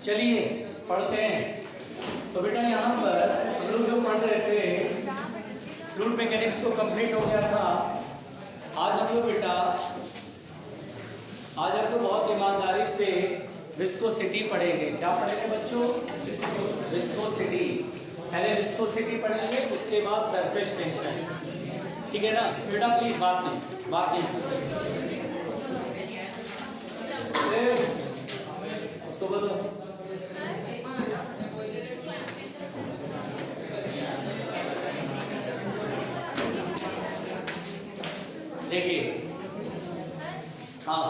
चलिए पढ़ते हैं। तो बेटा यहाँ पर हम लोग जो पढ़ रहे थे फ्लूइड मैकेनिक्स को कंप्लीट हो गया था। आज हम लोग बेटा बहुत ईमानदारी से विस्कोसिटी पढ़ेंगे। क्या पढ़ेंगे बच्चों? विस्कोसिटी। पहले विस्कोसिटी पढ़ेंगे, उसके बाद सरफेस टेंशन। ठीक है ना बेटा? प्लीज बात नहीं उसको बोलो। देखिए हाँ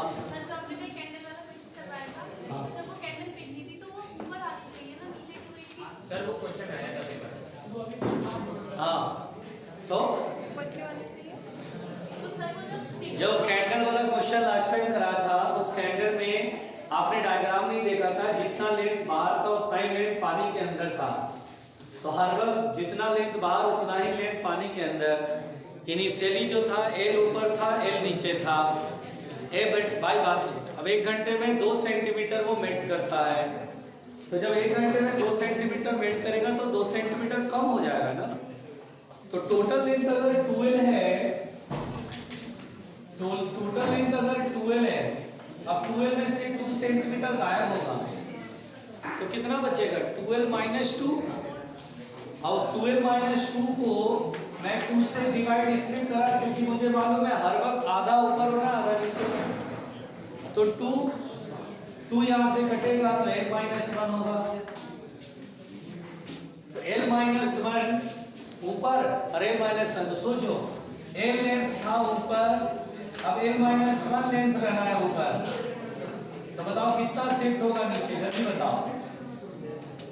सर वो क्वेश्चन आया था पेपर। हाँ तो जो कैंडल वाला क्वेश्चन लास्ट टाइम करा था, उस कैंडल में आपने डायग्राम नहीं देखा था। जितना लेंथ बाहर था उतना ही लेंथ पानी के अंदर था। तो हर वक्त जितना लेंथ बाहर उतना ही लेंथ पानी के अंदर। इनिशियली जो था एल ऊपर था, एल नीचे था। भाई बात, अब 1 घंटे में 2 सेंटीमीटर वो मेल्ट करता है। तो जब 1 घंटे में 2 सेंटीमीटर मेल्ट करेगा तो 2 सेंटीमीटर कम हो जाएगा ना। तो टोटल लेंथ अगर 12 है, टोटल लेंथ अगर 12 है, अब 12 में से 2 सेंटीमीटर गायब होगा तो कितना बचेगा? 12 माइनस 2। और 12 माइनस 2 को मैं 2 से डिवाइड इसलिए करा क्योंकि मुझे मालूम है हर वक्त आधा ऊपर होना आधा नीचे। तो 2 यहां से कटेगा तो l माइनस 1 होगा। तो l माइनस 1 ऊपर और l माइनस 1, तो सोचो l लेंथ था ऊपर, अब l माइनस 1 लेंथ रहना है ऊपर। तो बताओ कितना शिफ्ट होगा नीचे? जल्दी बताओ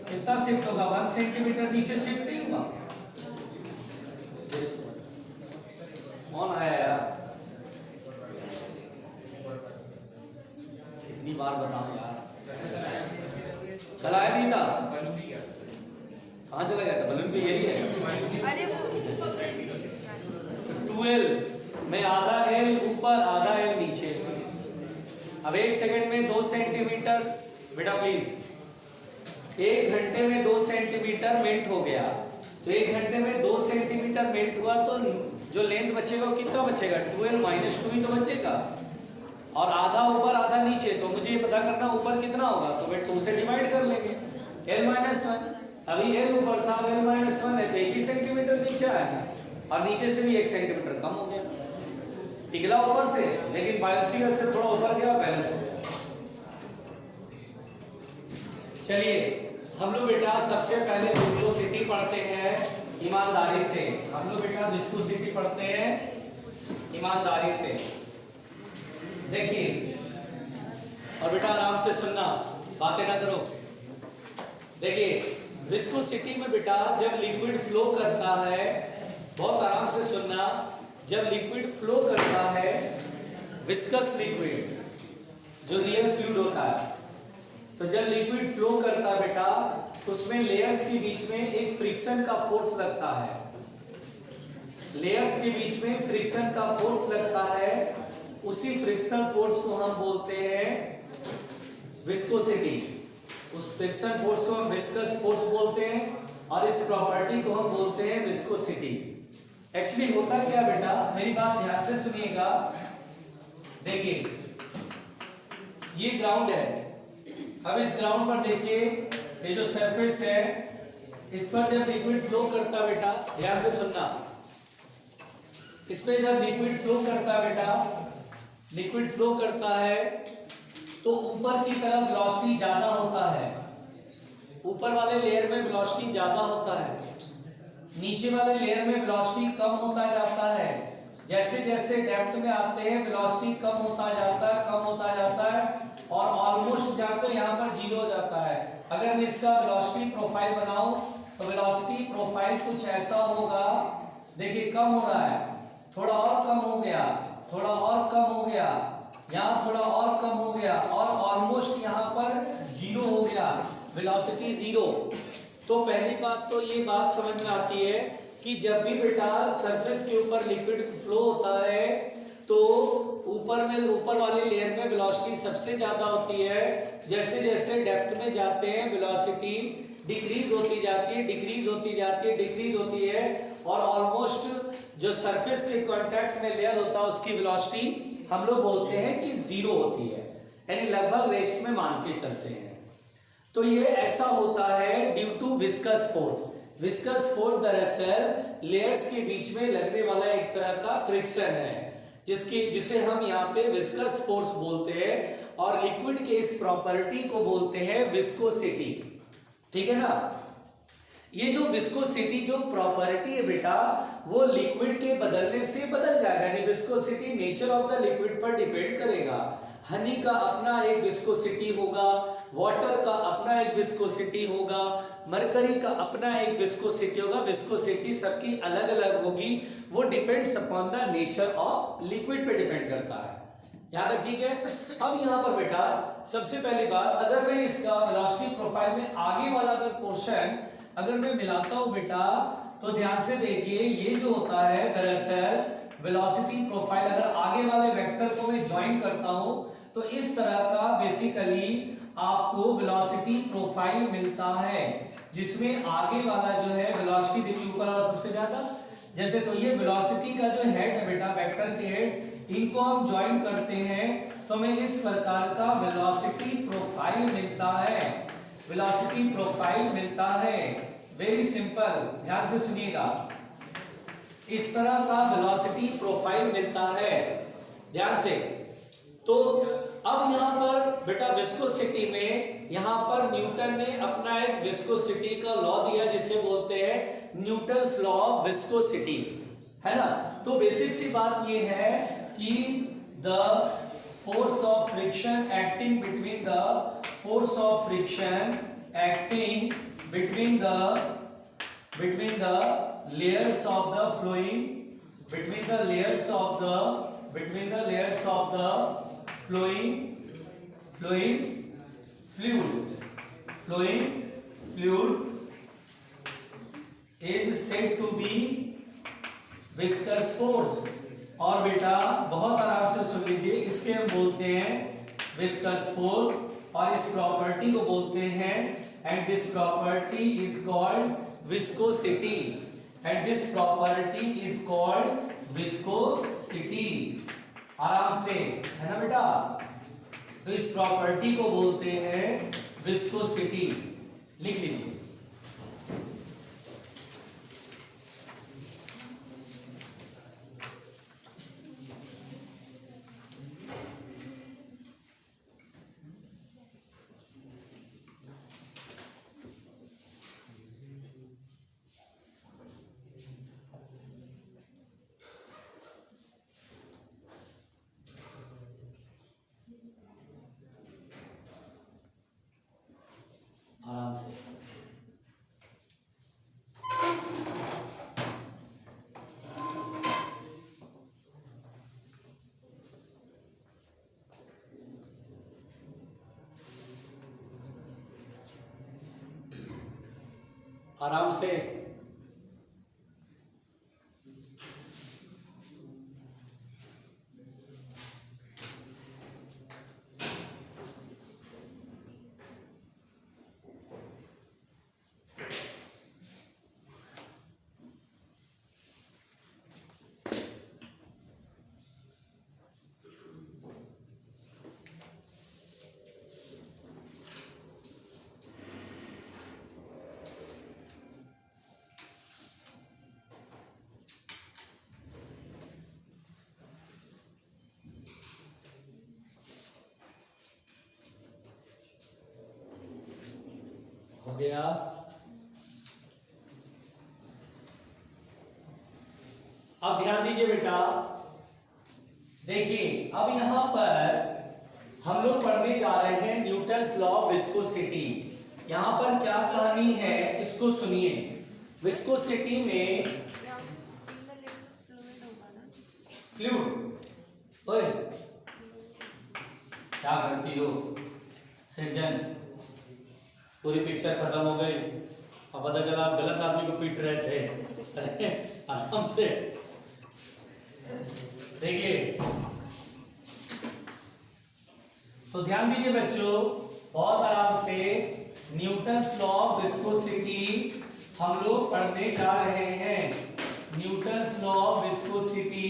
कितना शिफ्ट होगा? 1 सेंटीमीटर नीचे शिफ्ट नहीं होगा। कौन आया यार? कितनी बार बताऊं यार? चलाया नहीं था? कहाँ चला गया था? बलून भी यही है। 12 में आधा एल ऊपर आधा एल नीचे। अब 1 सेकंड में 2 सेंटीमीटर, बेटा प्लीज, 1 घंटे में 2 सेंटीमीटर मेल्ट हो गया। तो 1 घंटे में 2 सेंटीमीटर मेल्ट हुआ तो जो लेंथ बचेगा वो कितना बचेगा? 12 माइनस 2 ही तो बचेगा। और आधा ऊपर आधा नीचे, तो मुझे ये पता करना ऊपर कितना होगा। तो मैं 2 से डिवाइड कर लेंगे, l माइनस 1। अभी l ऊपर था, l माइनस 1 है तो 1 ही सेंटीमीटर नीचे आएगा और नीचे से भी 1 सेंटीमीटर कम हो गया। पिघला ऊपर से, लेकिन बायोसियर से थोड़ा ऊपर गया, बैलेंस हो गया। चलिए हम लोग बेटा सबसे पहले विस्कोसिटी पढ़ते हैं ईमानदारी से। हम लोग बेटा विस्कोसिटी पढ़ते हैं ईमानदारी से। देखिए और बेटा आराम से सुनना, बातें ना करो। देखिए विस्कोसिटी में बेटा जब लिक्विड फ्लो करता है, बहुत आराम से सुनना, जब लिक्विड फ्लो करता है, विस्कस लिक्विड जो रियल फ्लूइड होता है, तो जब लिक्विड फ्लो करता है बेटा, उसमें लेयर्स के बीच में एक फ्रिक्शन का फोर्स लगता है। लेयर्स के बीच में फ्रिक्शन का फोर्स लगता है। उसी फ्रिक्शनल फोर्स को हम बोलते हैं विस्कोसिटी। उस फ्रिक्शन फोर्स को हम विस्कस फोर्स बोलते हैं और इस प्रॉपर्टी को हम बोलते हैं विस्कोसिटी। एक्चुअली होता क्या बेटा, मेरी बात ध्यान से सुनिएगा। देखिए ये ग्राउंड है। अब इस ग्राउंड पर देखिए ये जो सरफेस है, इस पर जब लिक्विड फ्लो करता बेटा, ध्यान से सुनना, इसमें जब लिक्विड फ्लो करता बेटा, लिक्विड फ्लो करता है तो ऊपर की तरफ वेलोसिटी ज्यादा होता है। ऊपर वाले लेयर में वेलोसिटी ज्यादा होता है, नीचे वाले लेयर में वेलोसिटी कम होता जाता है। जैसे जैसे डेप्थ में आते हैं वेलोसिटी कम होता जाता है, कम होता जाता है और ऑलमोस्ट जाकर यहाँ पर 0 हो जाता है। अगर मैं इसका वेलोसिटी प्रोफाइल बनाऊं तो वेलोसिटी प्रोफाइल कुछ ऐसा होगा। देखिए कम हो रहा है, थोड़ा और कम हो गया, थोड़ा और कम हो गया, यहाँ थोड़ा और कम हो गया और ऑलमोस्ट यहाँ पर 0 हो गया, वेलोसिटी 0। तो पहली बात तो ये बात समझ में आती है कि जब भी बेटा सरफेस के ऊपर लिक्विड फ्लो होता है तो ऊपर वाले लेयर में वेलोसिटी सबसे ज्यादा होती है। जैसे जैसे डेप्थ डेप्थ में जाते हैं वेलोसिटी डिक्रीज होती जाती है, डिक्रीज होती जाती है, डिक्रीज होती है, और ऑलमोस्ट जो सरफेस के कांटेक्ट में लेयर होता है उसकी वेलोसिटी हम लोग बोलते हैं कि जीरो होती है, यानी लगभग रेस्ट में मान के चलते हैं। तो ये ऐसा होता है due to viscous force. Viscous force दरअसल लेयर्स के बीच में लगने वाला एक तरह का फ्रिक्शन है, जिसे हम यहाँ पे विस्कस फोर्स बोलते हैं, और लिक्विड के इस प्रॉपर्टी को बोलते हैं विस्कोसिटी। ठीक है ना। ये जो विस्कोसिटी जो प्रॉपर्टी है बेटा, वो लिक्विड के बदलने से बदल जाएगा, यानी viscosity nature of the liquid पर डिपेंड करेगा। हनी का अपना एक विस्कोसिटी होगा, वाटर का अपना एक विस्कोसिटी होगा, मरकरी का अपना एक विस्कोसिटी होगा। विस्कोसिटी सबकी अलग अलग होगी, वो depends upon the nature of liquid पे डिपेंड करता है। यहाँ तक ठीक है। अब यहाँ पर बेटा सबसे पहली बात, अगर मैं इसका वेलोसिटी प्रोफाइल में आगे वाला अगर पोर्शन अगर मैं मिलाता हूँ बेटा, तो ध्यान से देखिए, ये जो होता है दरअसल वेलोसिटी प्रोफाइल, अगर आगे वाले वेक्टर को मैं ज्वाइन करता हूँ तो इस तरह का बेसिकली आपको वेलोसिटी प्रोफाइल मिलता है, जिसमें आगे वाला जो है वेलोसिटी देखिए ऊपर वाला सबसे ज्यादा, जैसे तो ये वेलोसिटी का जो हेड है बेटा, वेक्टर के हेड, इनको हम ज्वाइन करते हैं तो हमें इस प्रकार का वेलोसिटी प्रोफाइल मिलता है, वेलोसिटी प्रोफाइल मिलता है। वेरी सिंपल, ध्यान से सुनिएगा, इस तरह का वेलोसिटी प्रोफाइल मिलता है, ध्यान से। तो अब यहाँ पर बेटा विस्कोसिटी में यहाँ पर न्यूटन ने अपना एक विस्कोसिटी का लॉ दिया, जिसे बोलते हैं न्यूटन्स लॉ ऑफ विस्कोसिटी, है ना। तो बेसिक सी बात ये है कि the force of friction acting between the force of friction acting between the layers of the flowing between the layers of the flowing fluid is said to be viscous force। और बेटा बहुत आराम से सुन लीजिए, इसके हम बोलते हैं विस्कस फोर्स, और इस प्रॉपर्टी को बोलते हैं, and this property is called viscosity, and this property is called viscosity। आराम से, है ना बेटा। तो इस प्रॉपर्टी को बोलते हैं विस्कोसिटी, लिख लीजिए। आराम से। आराम से। हो गया। अब ध्यान दीजिए बेटा, देखिए अब यहां पर हम लोग पढ़ने जा रहे हैं न्यूटन्स लॉ ऑफ विस्कोसिटी। यहां पर क्या कहानी है इसको सुनिए। विस्कोसिटी में फ्लूइड, ओए क्या करती हो सृजन, पूरी पिक्चर खत्म हो गई, अब पता चला आप गलत आदमी को पीट रहे थे। आराम से देखिए, तो ध्यान दीजिए बच्चों, बहुत आराम से। न्यूटन्स लॉ ऑफ विस्कोसिटी हम लोग पढ़ने जा रहे हैं। न्यूटन्स लॉ ऑफ विस्कोसिटी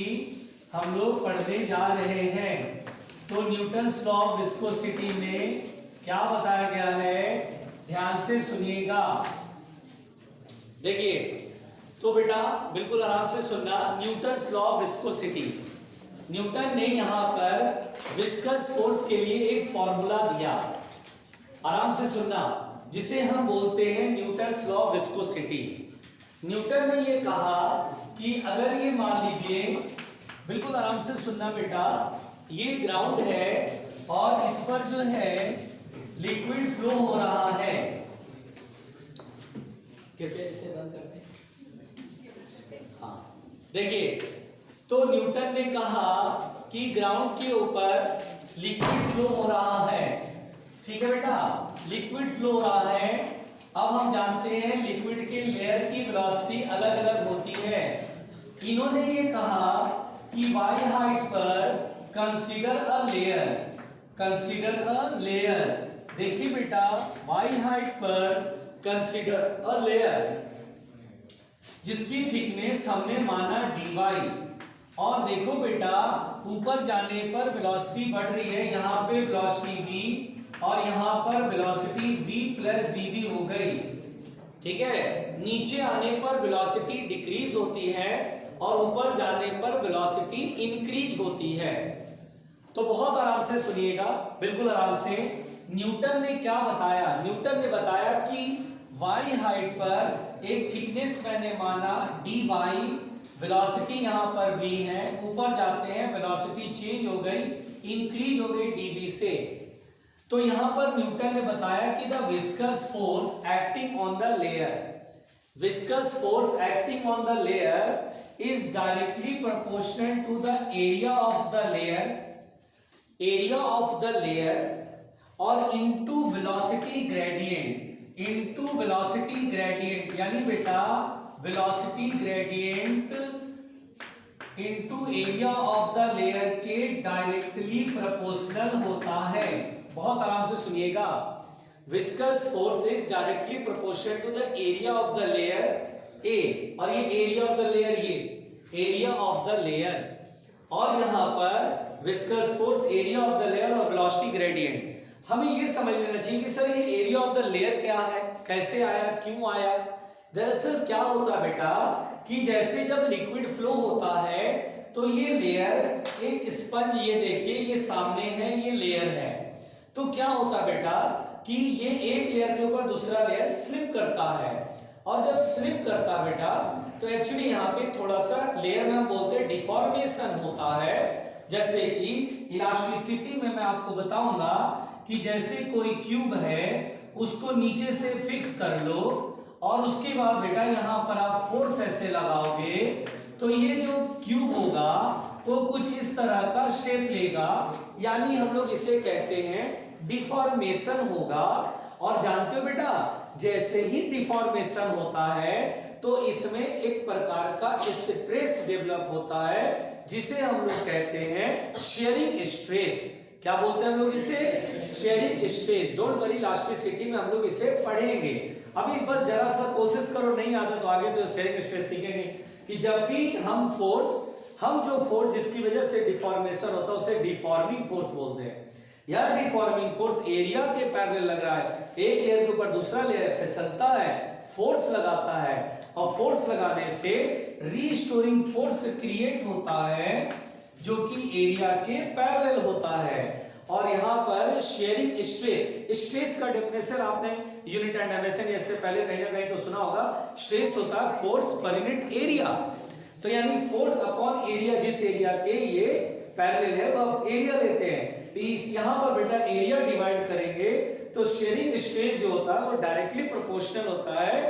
हम लोग पढ़ने जा रहे हैं। तो न्यूटन्स लॉ ऑफ विस्कोसिटी में क्या बताया गया है, ध्यान से सुनिएगा। देखिए तो बेटा बिल्कुल आराम से सुनना। Newton's law of viscosity, Newton ने यहां पर विस्कस फोर्स के लिए एक फॉर्मूला दिया, आराम से सुनना, जिसे हम बोलते हैं Newton's law of viscosity. Newton ने ये कहा कि अगर ये मान लीजिए, बिल्कुल आराम से सुनना बेटा, ये ग्राउंड है और इस पर जो है लिक्विड फ्लो हो रहा है। कृपया इसे बंद कर दें। हाँ देखिए, तो न्यूटन ने कहा कि ग्राउंड के ऊपर लिक्विड फ्लो हो रहा है, ठीक है बेटा, लिक्विड फ्लो हो रहा है। अब हम जानते हैं लिक्विड के लेयर की वेलोसिटी अलग अलग होती है। इन्होंने ये कहा कि वाई हाइट पर consider a layer, consider a layer. देखिए बेटा, वाई हाइट पर कंसीडर अ लेयर जिसकी थिकनेस हमने माना dy, और देखो बेटा ऊपर जाने पर वेलोसिटी बढ़ रही है, यहाँ पे वेलोसिटी v और यहाँ पर वेलोसिटी v प्लस dv हो गई, ठीक है। नीचे आने पर वेलोसिटी डिक्रीज होती है और ऊपर जाने पर वेलोसिटी इंक्रीज होती है। तो बहुत आराम से सुनिएगा, बिल्कुल आराम से। न्यूटन ने क्या बताया, न्यूटन ने बताया कि y हाइट पर एक थिकनेस मैंने माना dy, वेलोसिटी यहाँ पर v है, ऊपर जाते हैं वेलोसिटी चेंज हो गई, इंक्रीज हो गई dv से। तो यहाँ पर न्यूटन ने बताया कि the viscous force acting on the layer, viscous force acting on the layer is directly proportional to the area of the layer, area of the layer और into velocity gradient, into velocity gradient, यानी बेटा velocity gradient into area of the layer के directly proportional होता है। बहुत आराम से सुनिएगा, viscous force is directly proportional to the area of the layer A, और ये एरिया ऑफ द लेयर, ये एरिया ऑफ द लेयर, और यहाँ पर viscous force, area of the layer और वेलोसिटी ग्रेडियंट। हमें ये समझ लेना चाहिए कि सर ये एरिया ऑफ द लेयर क्या है, कैसे आया, क्यों आया। दरअसल क्या होता है बेटा कि जैसे जब लिक्विड फ्लो होता है तो ये लेयर एक स्पंज, ये देखिए ये सामने है, ये लेयर है, तो क्या होता है बेटा कि ये एक लेयर के ऊपर दूसरा लेयर स्लिप करता है, और जब स्लिप करता है बेटा तो एक्चुअली यहाँ पे थोड़ा सा लेयर में हम बोलते हैं डिफॉर्मेशन होता है। जैसे कि इलास्टिसिटी में मैं आपको बताऊंगा कि जैसे कोई क्यूब है उसको नीचे से फिक्स कर लो और उसके बाद बेटा यहाँ पर आप फोर्स ऐसे लगाओगे तो ये जो क्यूब होगा वो कुछ इस तरह का शेप लेगा, यानी हम लोग इसे कहते हैं डिफॉर्मेशन होगा। और जानते हो बेटा जैसे ही डिफॉर्मेशन होता है तो इसमें एक प्रकार का स्ट्रेस डेवलप होता है जिसे हम लोग कहते हैं शेयरिंग स्ट्रेस। क्या बोलते हैं हम लोग इसे, sharing stress. Don't worry, elasticity में हम लोग इसे पढ़ेंगे। अभी बस जरा सा कोशिश करो, नहीं आता तो आगे तो शेयरिंग स्ट्रेस सीखेंगे कि जब भी हम जो फोर्स जिसकी वजह से डिफॉर्मेशन होता है उसे डिफॉर्मिंग फोर्स बोलते हैं। यह डिफॉर्मिंग फोर्स एरिया के पैरेलल लग रहा है, एक लेयर के ऊपर दूसरा लेयर फिसलता है, फोर्स लगाता है, और फोर्स लगाने से रीस्टोरिंग फोर्स क्रिएट होता है जो कि एरिया के पैरेलल होता है। और यहाँ पर शेयरिंग स्ट्रेस, स्ट्रेस का डेफिनेशन आपने यूनिट एंड डायमेंशन इससे पहले कहीं ना कहीं तो सुना होगा। स्ट्रेस होता है फोर्स पर यूनिट एरिया, तो यानी फोर्स अपॉन एरिया, जिस एरिया के ये पैरेलल है वह एरिया लेते हैं। तो यहाँ पर बेटा एरिया डिवाइड करेंगे तो शेयरिंग स्ट्रेस जो होता है वो डायरेक्टली प्रोपोर्शनल होता है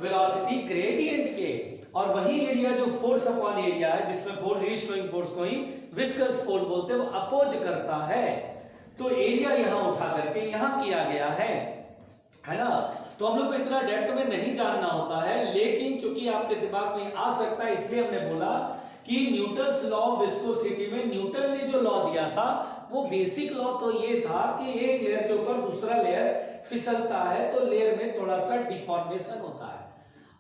वेलोसिटी ग्रेडियंट के, और वही एरिया जो फोर्स अपॉन एरिया है जिसमें फोर्स रीस्टोरिंग फोर्स को ही विस्कस फोर्स बोलते हैं, वो अपोज करता है। तो एरिया यहाँ उठा करके यहाँ किया गया है ना। तो हम लोग को इतना डेप्थ में नहीं जानना होता है, लेकिन चूंकि आपके दिमाग में आ सकता है इसलिए हमने बोला कि न्यूटन्स लॉ ऑफ विस्कोसिटी में न्यूटन ने जो लॉ दिया था वो बेसिक लॉ तो ये था कि एक लेयर के ऊपर दूसरा लेयर फिसलता है तो लेयर में थोड़ा सा डिफॉर्मेशन होता है,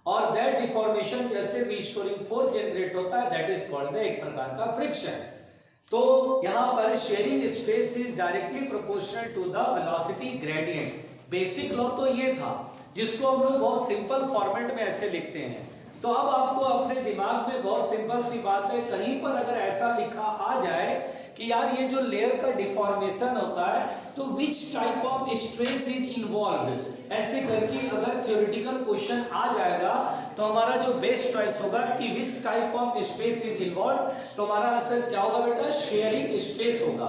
और दैट डिफॉर्मेशन जैसे रिस्टोरिंग फोर्स जनरेट होता है, दैट इज कॉल्ड एक प्रकार का फ्रिक्शन। तो यहां पर shearing stress is directly proportional to the velocity gradient. Basic law तो ये था जिसको हम लोग बहुत सिंपल फॉर्मेट में ऐसे लिखते हैं। तो अब आपको अपने दिमाग में बहुत सिंपल सी बात है, कहीं पर अगर ऐसा लिखा आ जाए कि यार ये जो लेयर का डिफॉर्मेशन होता है तो which type of stress is involve, ऐसे करके अगर थ्योरेटिकल क्वेश्चन आ जाएगा तो हमारा जो बेस्ट चॉइस होगा कि which type of stress is involve, तो हमारा आंसर क्या होगा बेटा, शेयरिंग स्ट्रेस होगा।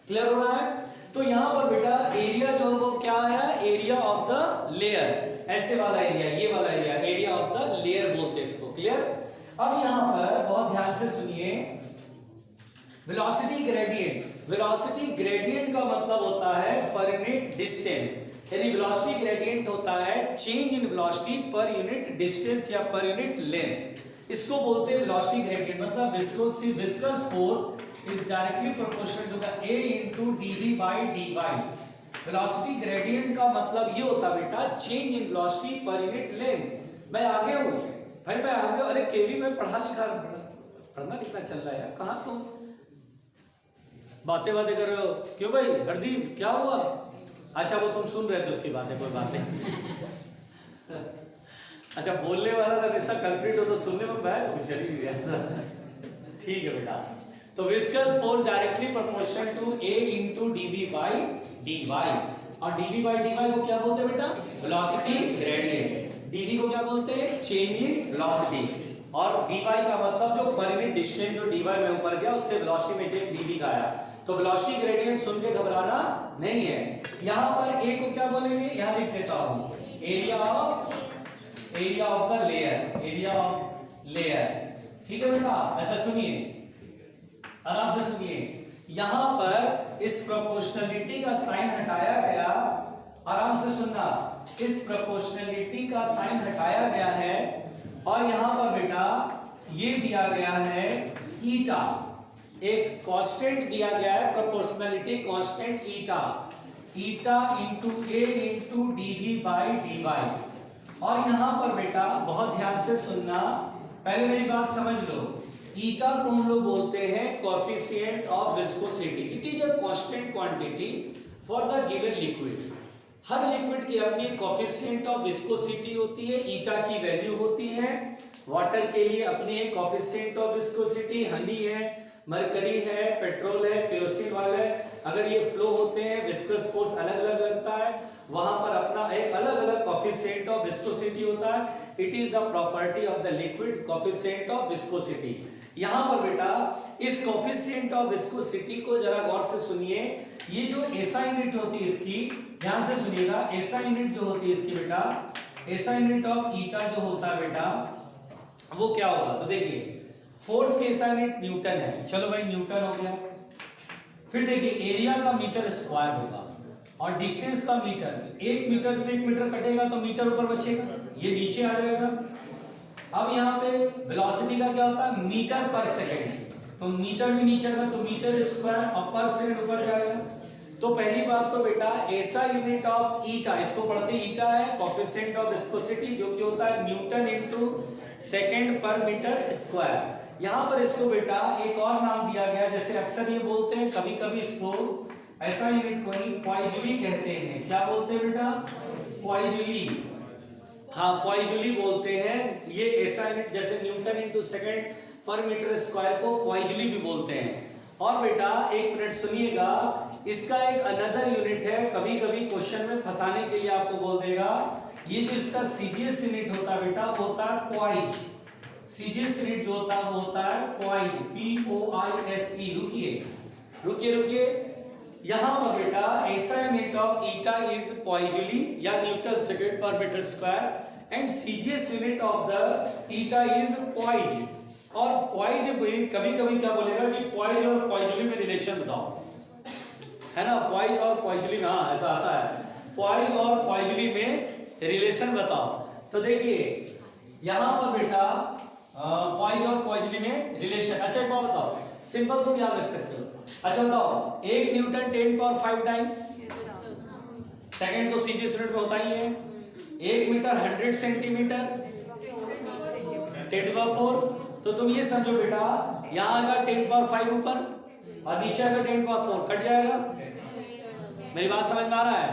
क्लियर हो रहा है? तो यहाँ पर बेटा एरिया जो है वो क्या है, एरिया ऑफ द लेयर, ऐसे वाला एरिया, ये वाला area, area of the layer बोलते हैं इसको। क्लियर? अब यहाँ पर बहुत ध्यान से सुनिए, वेलोसिटी ग्रेडियंट। वेलोसिटी ग्रेडियंट का मतलब होता है पर यूनिट डिस्टेंस, यानी वेलोसिटी ग्रेडियंट होता है change in velocity per unit distance या पर यूनिट लेंथ। इसको बोलते हैं वेलोसिटी ग्रेडियंट। मतलब viscous force is directly proportional to the a into dv by dy। Velocity gradient का मतलब ये होता है बेटा change in velocity per unit length. मैं आगे हूँ भाई, मैं आगे हूँ। अरे केवी में पढ़ना लिखना चल रहा है यार, कहाँ तुम बातें कर रहे हो? क्यों भाई हरदीप क्या हुआ? अच्छा वो तुम सुन रहे थे उसकी बातें, कोई बात नहीं। अच्छा बोलने वाला था ऐसा कल्प्रिट हो तो सुनने में मैं तो कुछ कर ही नहीं रहा। ठीक है बेटा, तो viscous force directly proportional to a into dv by dy, और dv by dy को क्या बोलते हैं बेटा, वेलोसिटी ग्रेडियंट। dv को क्या बोलते हैं, चेंज इन वेलोसिटी, और dy का मतलब जो पर यूनिट डिस्टेंस जो dy में ऊपर गया उससे वेलोसिटी में चेंज dv का आया। तो वेलोसिटी ग्रेडियंट सुन के घबराना नहीं है। यहाँ पर a को क्या बोलेंगे, यहाँ लिख देता हूँ, area of the layer, area of layer. ठीक है बेटा? अच्छा सुनिए, आराम से सुनिए, यहां पर इस प्रोपोर्शनलिटी का साइन हटाया गया, आराम से सुनना, इस प्रोपोर्शनलिटी का साइन हटाया गया है, और यहां पर बेटा ये दिया गया है ईटा, एक कांस्टेंट दिया गया है, proportionality constant eta, eta into A into dv by D y. और यहां पर बेटा बहुत ध्यान से सुनना, पहले मेरी बात समझ लो, ईटा को हम लोग बोलते हैं coefficient of viscosity. It is a constant quantity for the given liquid. Her liquid की अपनी कोएफिशिएंट ऑफ विस्कोसिटी होती है, ईटा की वैल्यू होती है। वाटर के लिए अपनी एक कोएफिशिएंट ऑफ विस्कोसिटी, हनी है, मरकरी है, पेट्रोल है, केरोसिन ऑयल है। अगर ये फ्लो होते हैं विस्कस फोर्स अलग अलग लगता है, वहां पर अपना एक अलग अलग कोएफिशिएंट ऑफ विस्कोसिटी होता है। It is the property of the liquid, coefficient of viscosity. यहां पर बेटा इस कोएफिशिएंट ऑफ विस्कोसिटी को जरा गौर से सुनिए, ये जो एसआई यूनिट होती है इसकी, ध्यान से सुनिएगा, एसआई यूनिट जो होती है इसकी बेटा, एसआई यूनिट ऑफ ईटा जो होता है बेटा वो क्या होगा, तो देखिए फोर्स की एसआई यूनिट न्यूटन है, चलो भाई न्यूटन हो गया। फिर देखिए एरिया का मीटर स्क्वायर होगा और डिस्टेंस का मीटर, 1 मीटर से 1 मीटर कटेगा तो मीटर ऊपर बचेगा, ये नीचे आ जाएगा। अब यहाँ पे वेलोसिटी का क्या होता है, मीटर पर सेकंड, तो मीटर भी नीचे आएगा तो मीटर स्क्वायर, और पर सेकंड ऊपर जाएगा। तो पहली बात तो बेटा ऐसा यूनिट ऑफ ईटा, इसको पढ़ते ईटा है कोएफिशिएंट ऑफ विस्कोसिटी, जो कि होता है Newton into second per metre square. यहाँ पर इसको बेटा एक और नाम दिया गया, जैसे अक्सर ये बोलते हैं, कभी कभी इसको ऐसा यूनिट को ही पॉइजूली कहते हैं। क्या बोलते हैं बेटा, पॉइजूली, हाँ पॉइजूली बोलते हैं। ये ऐसा यूनिट जैसे Newton into second per metre square को पॉइजूली भी बोलते हैं। और बेटा एक मिनट सुनिएगा, इसका एक अनदर यूनिट है, कभी कभी क्वेश्चन में फंसाने के लिए आपको बोल देगा, ये जो इसका सीजीएस यूनिट होता है बेटा वो होता है पॉइज। सीजीएस यूनिट जो होता है वो होता है पॉइज, POISE। रुकिए, यहाँ पर बेटा ऐसा unit of eta is poiseuille या newton second per metre square, and CGS unit of the eta is poise. और पॉइज कभी कभी क्या बोलेगा कि पॉइज और पॉइजूली में रिलेशन बताओ, है ना, पॉइज और पॉइजूली में, हाँ ऐसा आता है, पॉइज और पॉइजूली में रिलेशन बताओ। तो देखिए यहाँ पर बेटा पॉइज और पॉइजूली में रिलेशन। अच्छा एक बात बताओ, सिंपल तुम याद रख सकते हो, अच्छा बताओ, 1 न्यूटन 10 पावर 5 टाइम सेकंड तो सीजी स्टूडेंट में होता ही है। 1 मीटर 100 सेंटीमीटर 10 पावर 4। तो तुम ये समझो बेटा, यहाँ आएगा 10 पावर 5 ऊपर और नीचे आएगा 10 पावर 4, कट जाएगा। मेरी बात समझ में आ रहा है?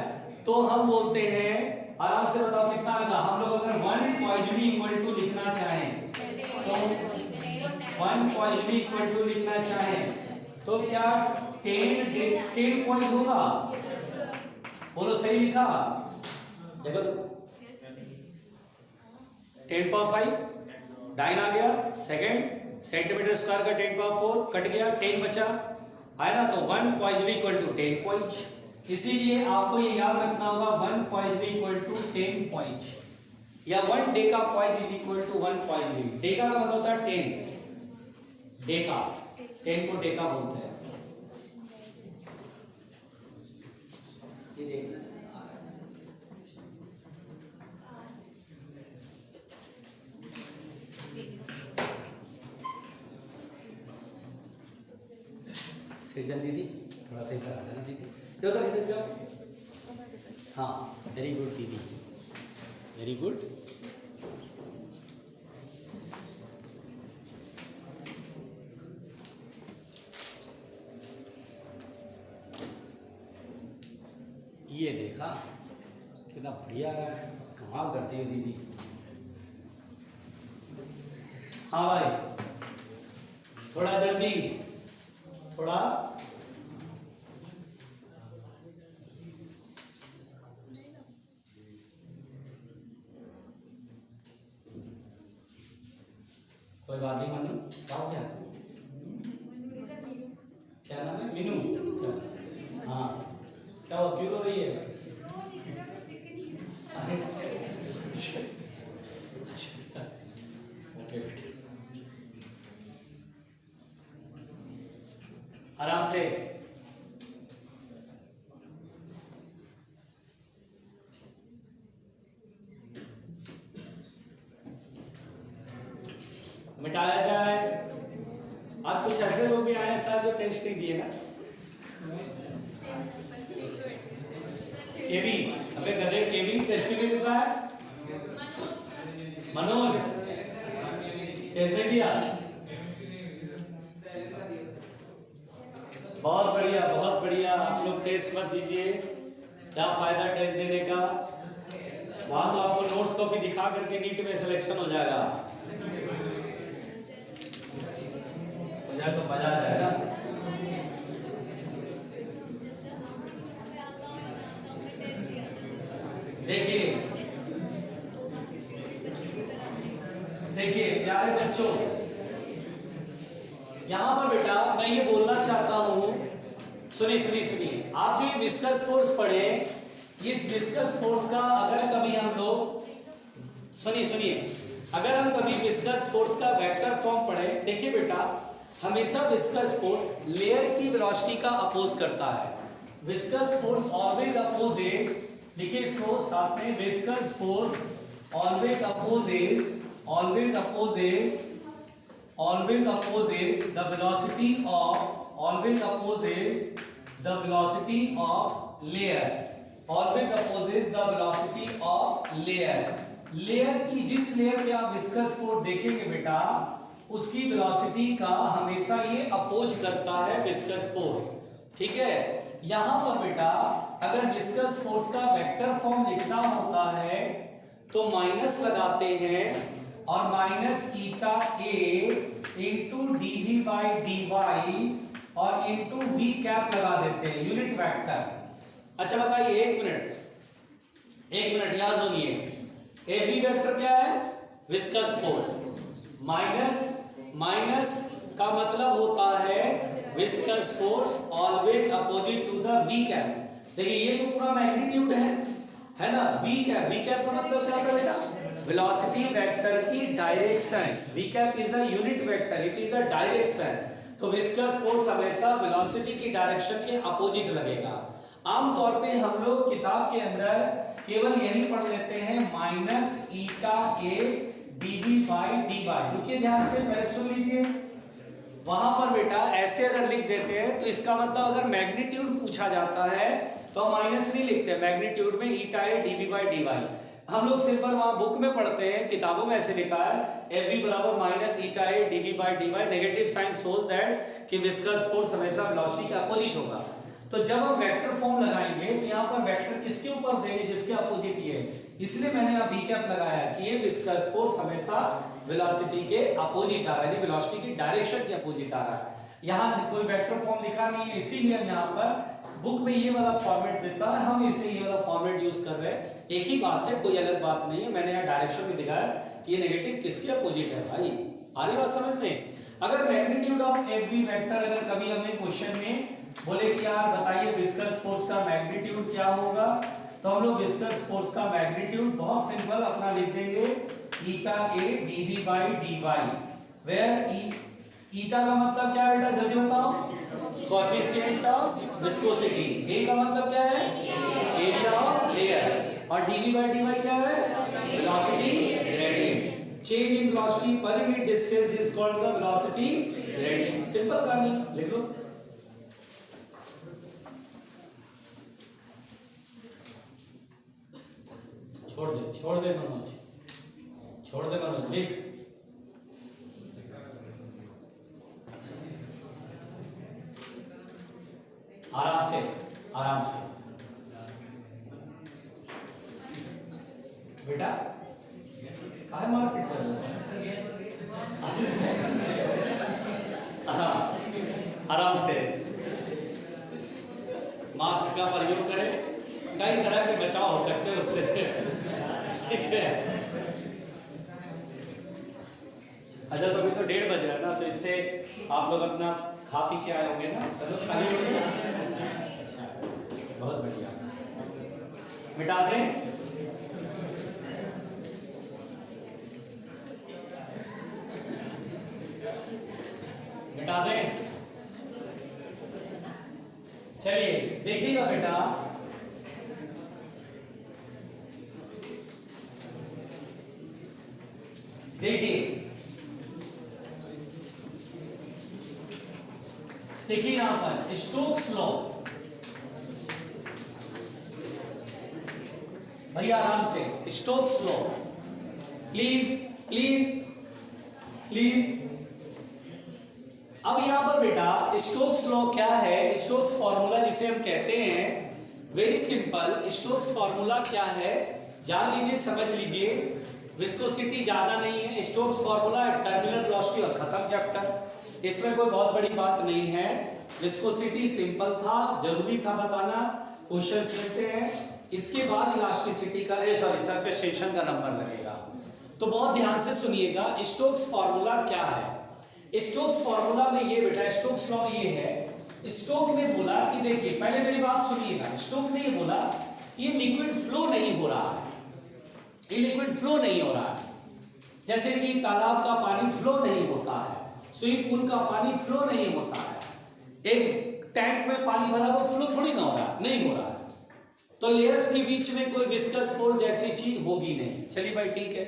तो हम बोलते हैं, आराम से बताओ कितना आएगा। हम लोग अगर 1 पॉइजनी इक्वल टू लिखना चाहें तो 1 पॉइजनी इक्वल टू लिखना चाहें तो क्या 10 पॉइंट होगा? बोलो सही लिखा? देखो तो 10 पावर 5 डाइन आ गया, सेकंड सेंटीमीटर स्क्वायर का 10 पावर 4 कट गया, 10 बचा है ना। तो 1 पॉइजनी इक्वल टू 10 पॉइंट। इसीलिए आपको ये याद रखना होगा 1 पॉइजनी इक्वल टू 10 पॉइंट या 1 deca point is equal to 1 poiseuille. Deca का मतलब होता है 10, डेका 10 को डेका बोलते हैं। ये देखना सेजल दीदी थोड़ा सा इधर आ जाना दीदी, जो तो किसे जाओ। हाँ वेरी गुड दीदी, वेरी गुड। ये देखा कितना बढ़िया रहा है, कमाल करती है दीदी। हाँ भाई थोड़ा जल्दी, थोड़ा कोई बात नहीं। मनु क्या हो गया? क्या नाम है? मीनू। अच्छा हाँ, क्या हो, क्यों रो रही है? आराम से मिटाया जाए। आज कुछ ऐसे लोग भी आए शायद जो टेस्ट नहीं दिए ना। केवी, अबे गधे, केवी टेस्ट नहीं देता है। मनोज टेस्ट नहीं दिया? बहुत बढ़िया, बहुत बढ़िया। आप लोग टेस्ट मत दीजिए, क्या फायदा टेस्ट देने का। वहां तो आपको नोट्स कॉपी दिखा करके नीट में सिलेक्शन हो जाएगा, तो मजा आ जाएगा। देखिए देखिए प्यारे बच्चों, यहां पर बेटा मैं ये बोलना चाहता हूं, सुनिए सुनिए सुनिए। आप जो ये विस्कस फोर्स पढ़े, इस विस्कस फोर्स का अगर कभी हम लोग, सुनिए सुनिए, अगर हम कभी विस्कस फोर्स का वेक्टर फॉर्म पढ़े, देखिए बेटा हमेशा विस्कस फोर्स लेयर की वेलोसिटी का अपोज करता है। विस्कस फोर्स ऑलवेज अपोजेज, देखिए इसको साथ में, viscous force always opposes, always opposes, always opposes the velocity of, always opposes the velocity of layer, always opposes the velocity of layer. Layer की जिस लेयर पे आप विस्कस फोर्स देखेंगे बेटा, उसकी वेलोसिटी का हमेशा ये अपोज करता है विस्कस फोर्स। ठीक है, यहां पर बेटा अगर विस्कस फोर्स का वेक्टर फॉर्म लिखना होता है तो माइनस लगाते हैं और minus eta A into dv by D y और इंटू वी कैप लगा देते हैं, यूनिट वेक्टर। अच्छा बताइए, एक मिनट याद सुनिए, ए वी वेक्टर क्या है? Viscous force. माइनस का मतलब होता है viscous force always opposite to the v cap. देखिए ये तो पूरा मैग्नीट्यूड है ना। वी कैप का मतलब क्या होता है बेटा? वेलोसिटी वेक्टर की direction. V cap is a unit vector, it is a direction. तो विस्कस फोर्स हमेशा वेलोसिटी की डायरेक्शन के अपोजिट लगेगा। आमतौर पे हम लोग किताब के अंदर केवल यही पढ़ लेते हैं, minus eta A dv by dy। रुकिए ध्यान से, पहले सुन लीजिए। वहां पर बेटा ऐसे अगर लिख देते हैं तो इसका मतलब अगर मैग्नीट्यूड पूछा जाता है तो हम माइनस नहीं लिखते, मैग्नीट्यूड में ईटा A dv by D Y. हम लोग सिंपल वहां बुक में पढ़ते हैं, किताबों में ऐसे लिखा है एफ वी बराबर minus eta A dv by D y. Negative sign shows that कि विस्कस फोर्स हमेशा वेलोसिटी के अपोजिट होगा। तो जब हम वेक्टर फॉर्म लगाएंगे तो यहाँ पर वेक्टर किसके ऊपर देंगे, जिसके अपोजिट ही है। इसलिए मैंने यहाँ वी कैप लगाया कि ये विस्कस फोर्स हमेशा वेलोसिटी के अपोजिट आ रहा है, यानी वेलोसिटी की डायरेक्शन के अपोजिट आ रहा है। यहाँ कोई वेक्टर फॉर्म लिखा नहीं है, इसीलिए यहाँ पर बुक में ये वाला फॉर्मेट देता है, हम इसे ये वाला फॉर्मेट यूज कर रहे हैं। एक ही बात है, कोई अलग बात नहीं है। मैंने यहाँ डायरेक्शन में दिखाया कि ये नेगेटिव किसके अपोजिट है भाई, आ रही बात समझ में। अगर मैग्नीट्यूड ऑफ एवरी वेक्टर अगर कभी हमें क्वेश्चन में बोले कि यार बताइए विस्कस फोर्स का मैग्नीट्यूड क्या होगा, तो हम लोग विस्कस फोर्स का मैग्नीट्यूड बहुत सिंपल अपना लिख देंगे eta A dv by D Y, where eta का मतलब क्या है बेटा जल्दी बताओ, कोएफिशिएंट ऑफ विस्कोसिटी। ए का मतलब क्या है, एरिया ऑफ लेयर, और डीवी बाई डी वाई क्या है, velocity gradient. Change in velocity per unit distance is called the velocity gradient. Simple कहानी लिख लो। छोड़ दे मनोज, छोड़ दे मनोज, लिख। आराम से आराम से बेटा, काहे मारपीट कर रहे हो? आराम से मास्क का प्रयोग करें, कई तरह के बचाव हो सकते हैं उससे। ठीक है, अच्छा तो अभी तो 1:30 बज रहा है ना, तो इससे आप लोग अपना खा पी के आए होंगे ना, सब लोग खाली होंगे। अच्छा बहुत बढ़िया, मिटा दें। मिटा दें, चलिए देखिएगा बेटा, देखिए यहां पर स्टोक्स लॉ, भैया आराम से, Stokes law please please please. अब यहां पर बेटा स्टोक्स लॉ क्या है, स्टोक्स फॉर्मूला जिसे हम कहते हैं, वेरी सिंपल। स्टोक्स फॉर्मूला क्या है जान लीजिए, समझ लीजिए। विस्कोसिटी ज्यादा नहीं है, स्टोक्स फॉर्मूला टर्मिनल वेलोसिटी और खत्म चैप्टर। इसमें कोई बहुत बड़ी बात नहीं है। विस्कोसिटी सिंपल था, जरूरी था बताना, क्वेश्चन लेते हैं। इसके बाद इलास्टिसिटी का सरफेस टेंशन का नंबर लगेगा, तो बहुत ध्यान से सुनिएगा। स्टोक्स फॉर्मूला क्या है, स्टोक्स फॉर्मूला में ये बेटा, स्टोक्स लॉ ये है। स्टोक ने बोला कि देखिए पहले मेरी बात सुनिएगा, स्टोक ने ये बोला ये लिक्विड फ्लो नहीं हो रहा है, ये लिक्विड फ्लो नहीं हो रहा है। जैसे कि तालाब का पानी फ्लो नहीं होता है, स्विमिंग पूल का पानी फ्लो नहीं होता है, एक टैंक में पानी भरा हुआ फ्लो थोड़ी ना हो रहा है, नहीं हो रहा है। तो लेयर्स के बीच में कोई विस्कस फोर्स जैसी चीज होगी नहीं। चलिए भाई ठीक है।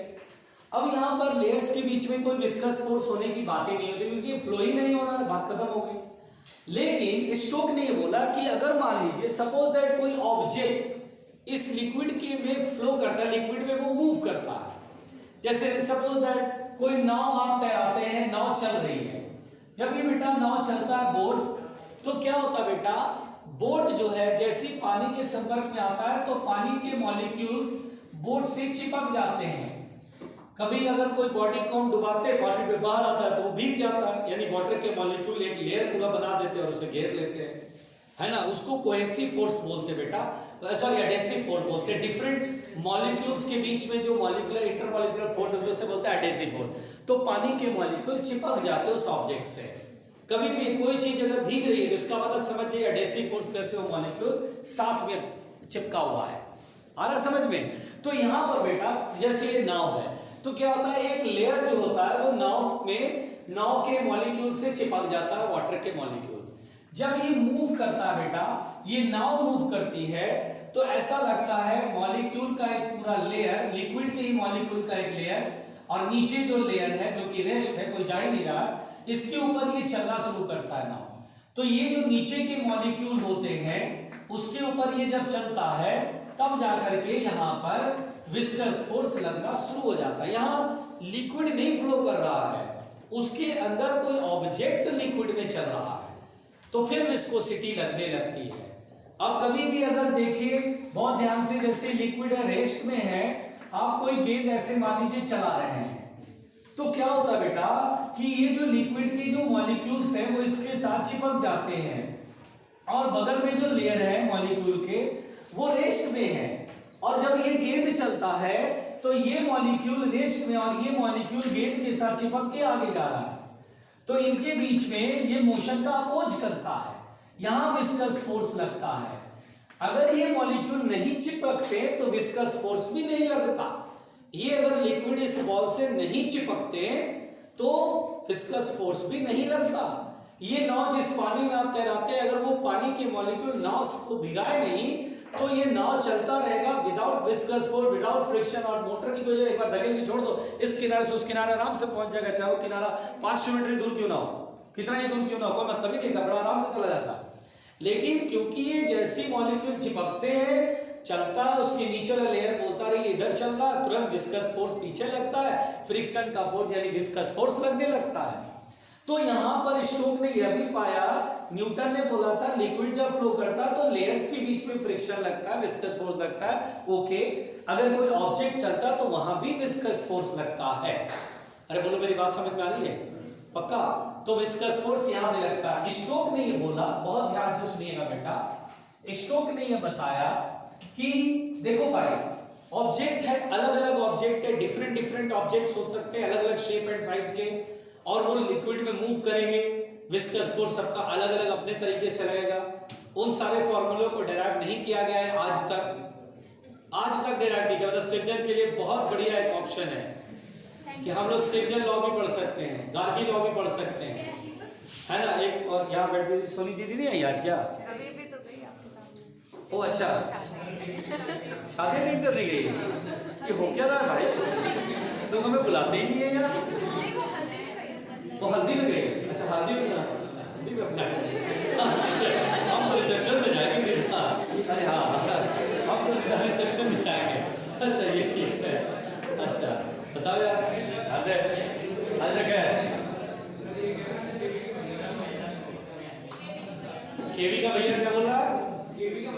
अब यहाँ पर लेयर्स के बीच में कोई विस्कस फोर्स होने की बात ही नहीं होती, क्योंकि फ्लो ही नहीं हो रहा है, बात खत्म हो गई। लेकिन स्टोक ने ये बोला कि अगर मान लीजिए सपोज दैट कोई ऑब्जेक्ट इस लिक्विड के में फ्लो करता है, लिक्विड में वो मूव करता है, जैसे सपोज दैट कोई नाव आप तैराते हैं, नाव चल रही है। जब ये बेटा नाव चलता है बोट, तो क्या होता है बेटा, बोट जो है जैसे पानी के संपर्क में आता है तो पानी के मॉलिक्यूल्स बोट से चिपक जाते हैं। कभी अगर कोई बॉडी को हम डुबाते हैं, बॉडी पे बाहर आता है तो वो भीग जाता है, यानी वाटर के मॉलिक्यूल एक लेयर पूरा बना देते हैं और उसे घेर लेते हैं, है ना। उसको कोहेसिव फोर्स बोलते हैं बेटा, सॉरी एडेसिव फोर्स बोलते हैं। डिफरेंट मॉलिक्यूल्स के बीच में जो मॉलिक्यूलर इंटरमॉलिक्यूलर फोर्स होता है उसे बोलते हैं एडेसिव फोर्स। तो पानी के मॉलिक्यूल चिपक जाते हैं उस ऑब्जेक्ट से। कभी भी कोई चीज अगर भीग रही है तो इसका मतलब समझ जाइए एडेसिव फोर्स कैसे वो मॉलिक्यूल साथ में चिपका हुआ है। आ रहा समझ में। तो यहाँ पर बेटा जैसे ये नाव है, तो क्या होता है, एक लेयर जो होता है वो नाव में, नाव के मॉलिक्यूल से चिपक जाता है वाटर के मॉलिक्यूल। जब ये मूव करता है बेटा, ये नाव मूव करती है, तो ऐसा लगता है मॉलिक्यूल का एक पूरा लेयर, लिक्विड के ही मॉलिक्यूल का एक लेयर, और नीचे जो लेयर है जो कि रेस्ट है, कोई जा ही नहीं रहा है, इसके ऊपर ये चलना शुरू करता है नाव। तो ये जो नीचे के मॉलिक्यूल होते हैं उसके ऊपर ये जब चलता है तब जाकर के यहाँ पर विस्कस फोर्स लगना शुरू हो जाता है। यहाँ लिक्विड नहीं फ्लो कर रहा है, उसके अंदर कोई ऑब्जेक्ट लिक्विड में चल रहा है, तो फिर विस्कोसिटी लगने लगती है। अब कभी भी अगर देखिए बहुत ध्यान से, जैसे लिक्विड है रेस्ट में है, आप कोई गेंद ऐसे मान लीजिए चला रहे हैं, तो क्या होता है बेटा कि ये जो लिक्विड के जो मॉलिक्यूल्स हैं वो इसके साथ चिपक जाते हैं और बगल में जो लेयर है मॉलिक्यूल के वो रेस्ट में है, और जब ये गेंद चलता है तो ये मॉलिक्यूल रेस्ट में और ये मॉलिक्यूल गेंद के साथ चिपक के आगे जा रहा है, तो इनके बीच में ये मोशन का अपोज करता है, यहां विस्कस फोर्स लगता है। अगर ये मॉलिक्यूल नहीं चिपकते तो विस्कस फोर्स भी नहीं लगता। ये अगर लिक्विड इस बॉल से नहीं चिपकते तो विस्कस फोर्स भी नहीं लगता। ये नाव जिस पानी में आप तैराते हैं, अगर वो पानी के मॉलिक्यूल नाव को भिगाए नहीं तो ये नाव चलता रहेगा without viscous force, without friction, और मोटर की वजह एक बार धकेल के छोड़ दो, इस किनारे से उस किनारे आराम से पहुंच जाएगा, चाहे वो किनारा 5 किलोमीटर दूर क्यों ना हो, कितना ही दूर क्यों ना हो, कोई मतलब ही नहीं था, बड़ा आराम से चला जाता। लेकिन क्योंकि ये जैसी मॉलिक्यूल चिपकते हैं, चलता है, उसके नीचे वाला लेयर बोलता रही इधर चल रहा है, तुरंत विस्कस फोर्स पीछे लगता है, फ्रिक्शन का फोर्स यानी विस्कस फोर्स लगने लगता है। तो यहां पर स्टोक ने यह भी पाया, न्यूटन ने बोला था लिक्विड जब फ्लो करता है तो लेयर्स के बीच में फ्रिक्शन लगता है, विस्कस फोर्स लगता है। ओके, अगर कोई ऑब्जेक्ट चलता है तो वहां भी विस्कस फोर्स लगता है। अरे बोलो मेरी बात समझ में आ रही है? पक्का? तो विस्कस फोर्स यहां भी लगता है। स्टोक ने ये बोला, बहुत ध्यान से सुनिएगा बेटा, स्टोक ने ये बताया कि देखो भाई ऑब्जेक्ट है, अलग अलग ऑब्जेक्ट है, डिफरेंट डिफरेंट ऑब्जेक्ट्स हो सकते हैं अलग अलग शेप एंड साइज के, और वो लिक्विड में मूव करेंगे, विस्कस फोर्स सबका अलग अलग अपने तरीके से लगेगा। उन सारे फॉर्मूलों को डेराइव नहीं किया गया है आज तक डेराइव नहीं किया। मतलब सिग्जन के लिए बहुत बढ़िया एक ऑप्शन है कि हम लोग सिग्जन लॉ भी पढ़ सकते हैं, गार्गी लॉ भी पढ़ सकते हैं, है ना। एक और यहाँ बैठी थी सोनी दीदी नहीं आई आज क्या? अभी भी तो गई आपके सामने। ओ अच्छा, शादी नहीं करने गई, ये हो क्या रहा है भाई, लोग हमें बुलाते ही नहीं है यार। वो हल्दी में गई? अच्छा हल्दी में हल्दी में अपना हम तो रिसेप्शन में जाएंगे। अरे हाँ हम तो रिसेप्शन में जाएंगे। अच्छा ये ठीक है। अच्छा बताओ यार, हर जगह केवी का भैया क्या बोल रहा है? केवी के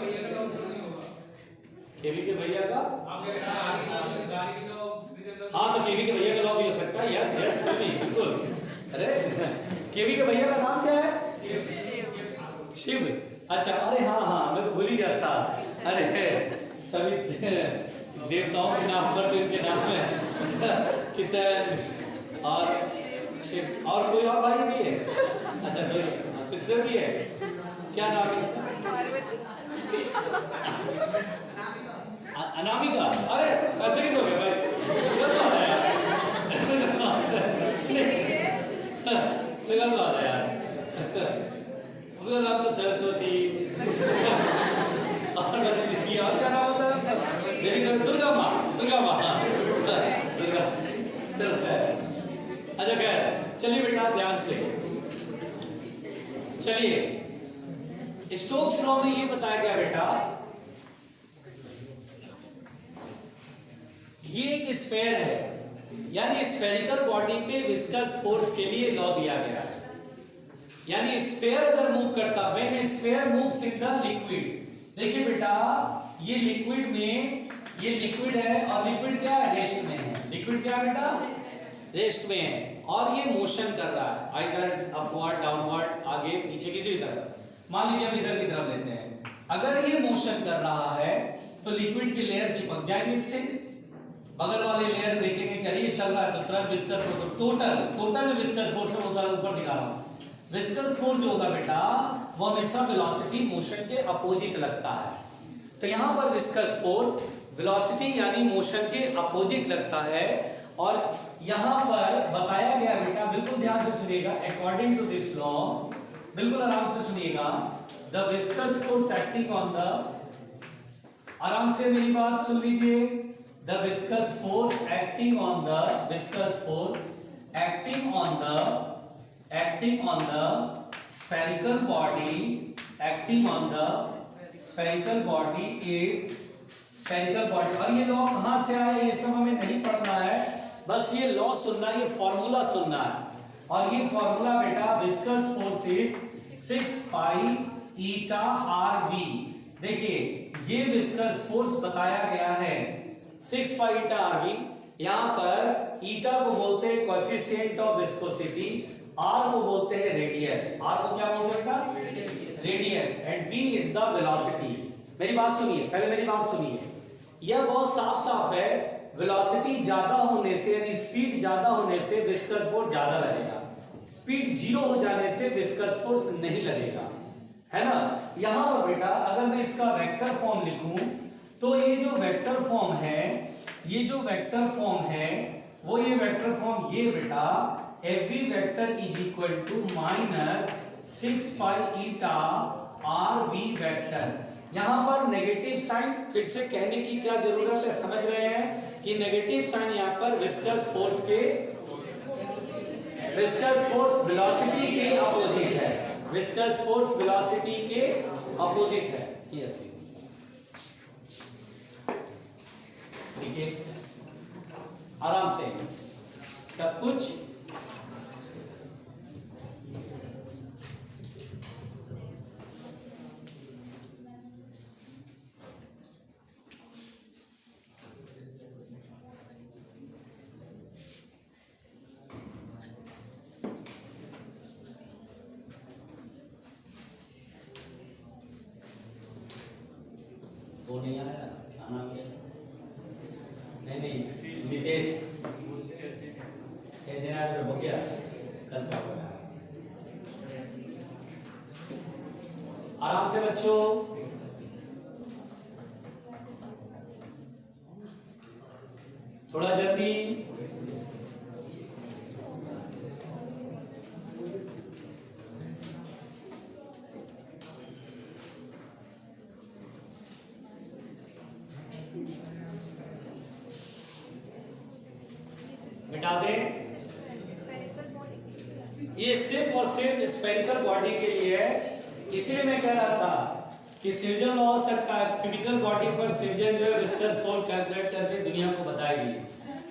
भैया का हाँ, तो केवी के भैया का लॉ भी हो सकता है। यस यस बिल्कुल। अरे केवी के भैया का नाम क्या है? शिव। अच्छा अरे हाँ हाँ मैं तो भूल ही गया था। अरे सभी देवताओं के नाम पर तो इनके नाम है किशन और शिव, और कोई और भाई भी है? अच्छा दो सिस्टर भी है, क्या नाम है इसका? अनामिका। अरे ऐसे कैसे हो गया भाई? गलत बात है यार। उनका नाम तो सरस्वती और क्या नाम होता है? लेकिन दुर्गा माँ दुर्गा चलता है। अच्छा खैर चलिए बेटा ध्यान से चलिए। स्टोक्स लॉ में ये बताया गया बेटा, ये एक स्फेयर है, यानी स्फेरिकल बॉडी पे विस्कस फोर्स के लिए लॉ दिया गया है। यानी स्फेयर अगर मूव करता, when sphere moves in the liquid, देखिए बेटा ये लिक्विड में, ये लिक्विड है और लिक्विड क्या है? रेस्ट में है। लिक्विड क्या है बेटा? रेस्ट में है, और ये मोशन कर रहा है आइदर अपवर्ड डाउनवर्ड, आगे पीछे किसी भी तरफ। मान लीजिए हम इधर की तरफ लेते हैं, अगर ये मोशन कर रहा है तो लिक्विड की लेयर चिपक जाएगी इससे, बगल वाले लेयर देखेंगे क्या ये चल रहा है तो तुरंत viscous force, total viscous force होता है, ऊपर दिखा रहा हूं। विस्कस फोर्स जो होगा बेटा वो हमेशा वेलोसिटी मोशन के अपोजिट लगता है। तो यहां पर विस्कस फोर्स वेलोसिटी यानी मोशन के अपोजिट लगता है, और यहां पर बताया गया बेटा, बिल्कुल ध्यान से सुनिएगा, अकॉर्डिंग टू दिस लॉ, बिल्कुल आराम से सुनिएगा, the viscous force acting on the, आराम से मेरी बात सुन लीजिए, the viscous force acting on the acting on the spherical body, acting on the spherical body is spherical body. और ये लॉ कहां से आया ये सब हमें नहीं पढ़ना है, बस ये लॉ सुनना, ये फॉर्मूला सुनना है। और ये फॉर्मूला बेटा viscous force is 6 pi eta are v. देखिए ये विस्कस फोर्स बताया गया है 6 पाई ईटा आर वी। यहां पर ईटा को बोलते हैं कोएफिशिएंट ऑफ विस्कोसिटी, आर को बोलते हैं रेडियस। आर को क्या बोलते हैं बेटा? Radius. And v is the velocity. मेरी बात सुनिए, पहले मेरी बात सुनिए, यह बहुत साफ साफ है, वेलोसिटी ज्यादा होने से यानी स्पीड ज्यादा होने से विस्कस फोर्स ज्यादा लगेगा, स्पीड 0 हो जाने से विस्कस फोर्स नहीं लगेगा, है ना। यहां पर बेटा अगर मैं इसका वेक्टर फॉर्म लिखूं तो ये जो वेक्टर फॉर्म है, ये जो वेक्टर फॉर्म है वो ये वेक्टर फॉर्म ये बेटा A V vector is equal to minus 6 pi eta are V vector. यहां पर नेगेटिव साइन फिर से कहने की क्या जरूरत है, समझ रहे हैं कि नेगेटिव साइन यहां पर विस्कस फोर्स के, विस्कस फोर्स वेलोसिटी के अपोजिट है, विस्कस फोर्स वेलोसिटी के अपोजिट है। ठीक है, आराम से सब कुछ वो नहीं आया, क्या नाम है? नहीं नितेश कह देना तो हो गया कल का होगा। आराम से बच्चों, थोड़ा जल्दी। मिटा दें। ये सिर्फ और सिर्फ स्फेरिकल बॉडी के लिए है। इसलिए मैं कह रहा था कि सिर्जन हो सकता है क्यूबिकल बॉडी पर सिर्जन जो है विस्कस फोर्स कैलकुलेट करके दुनिया को बताएगी।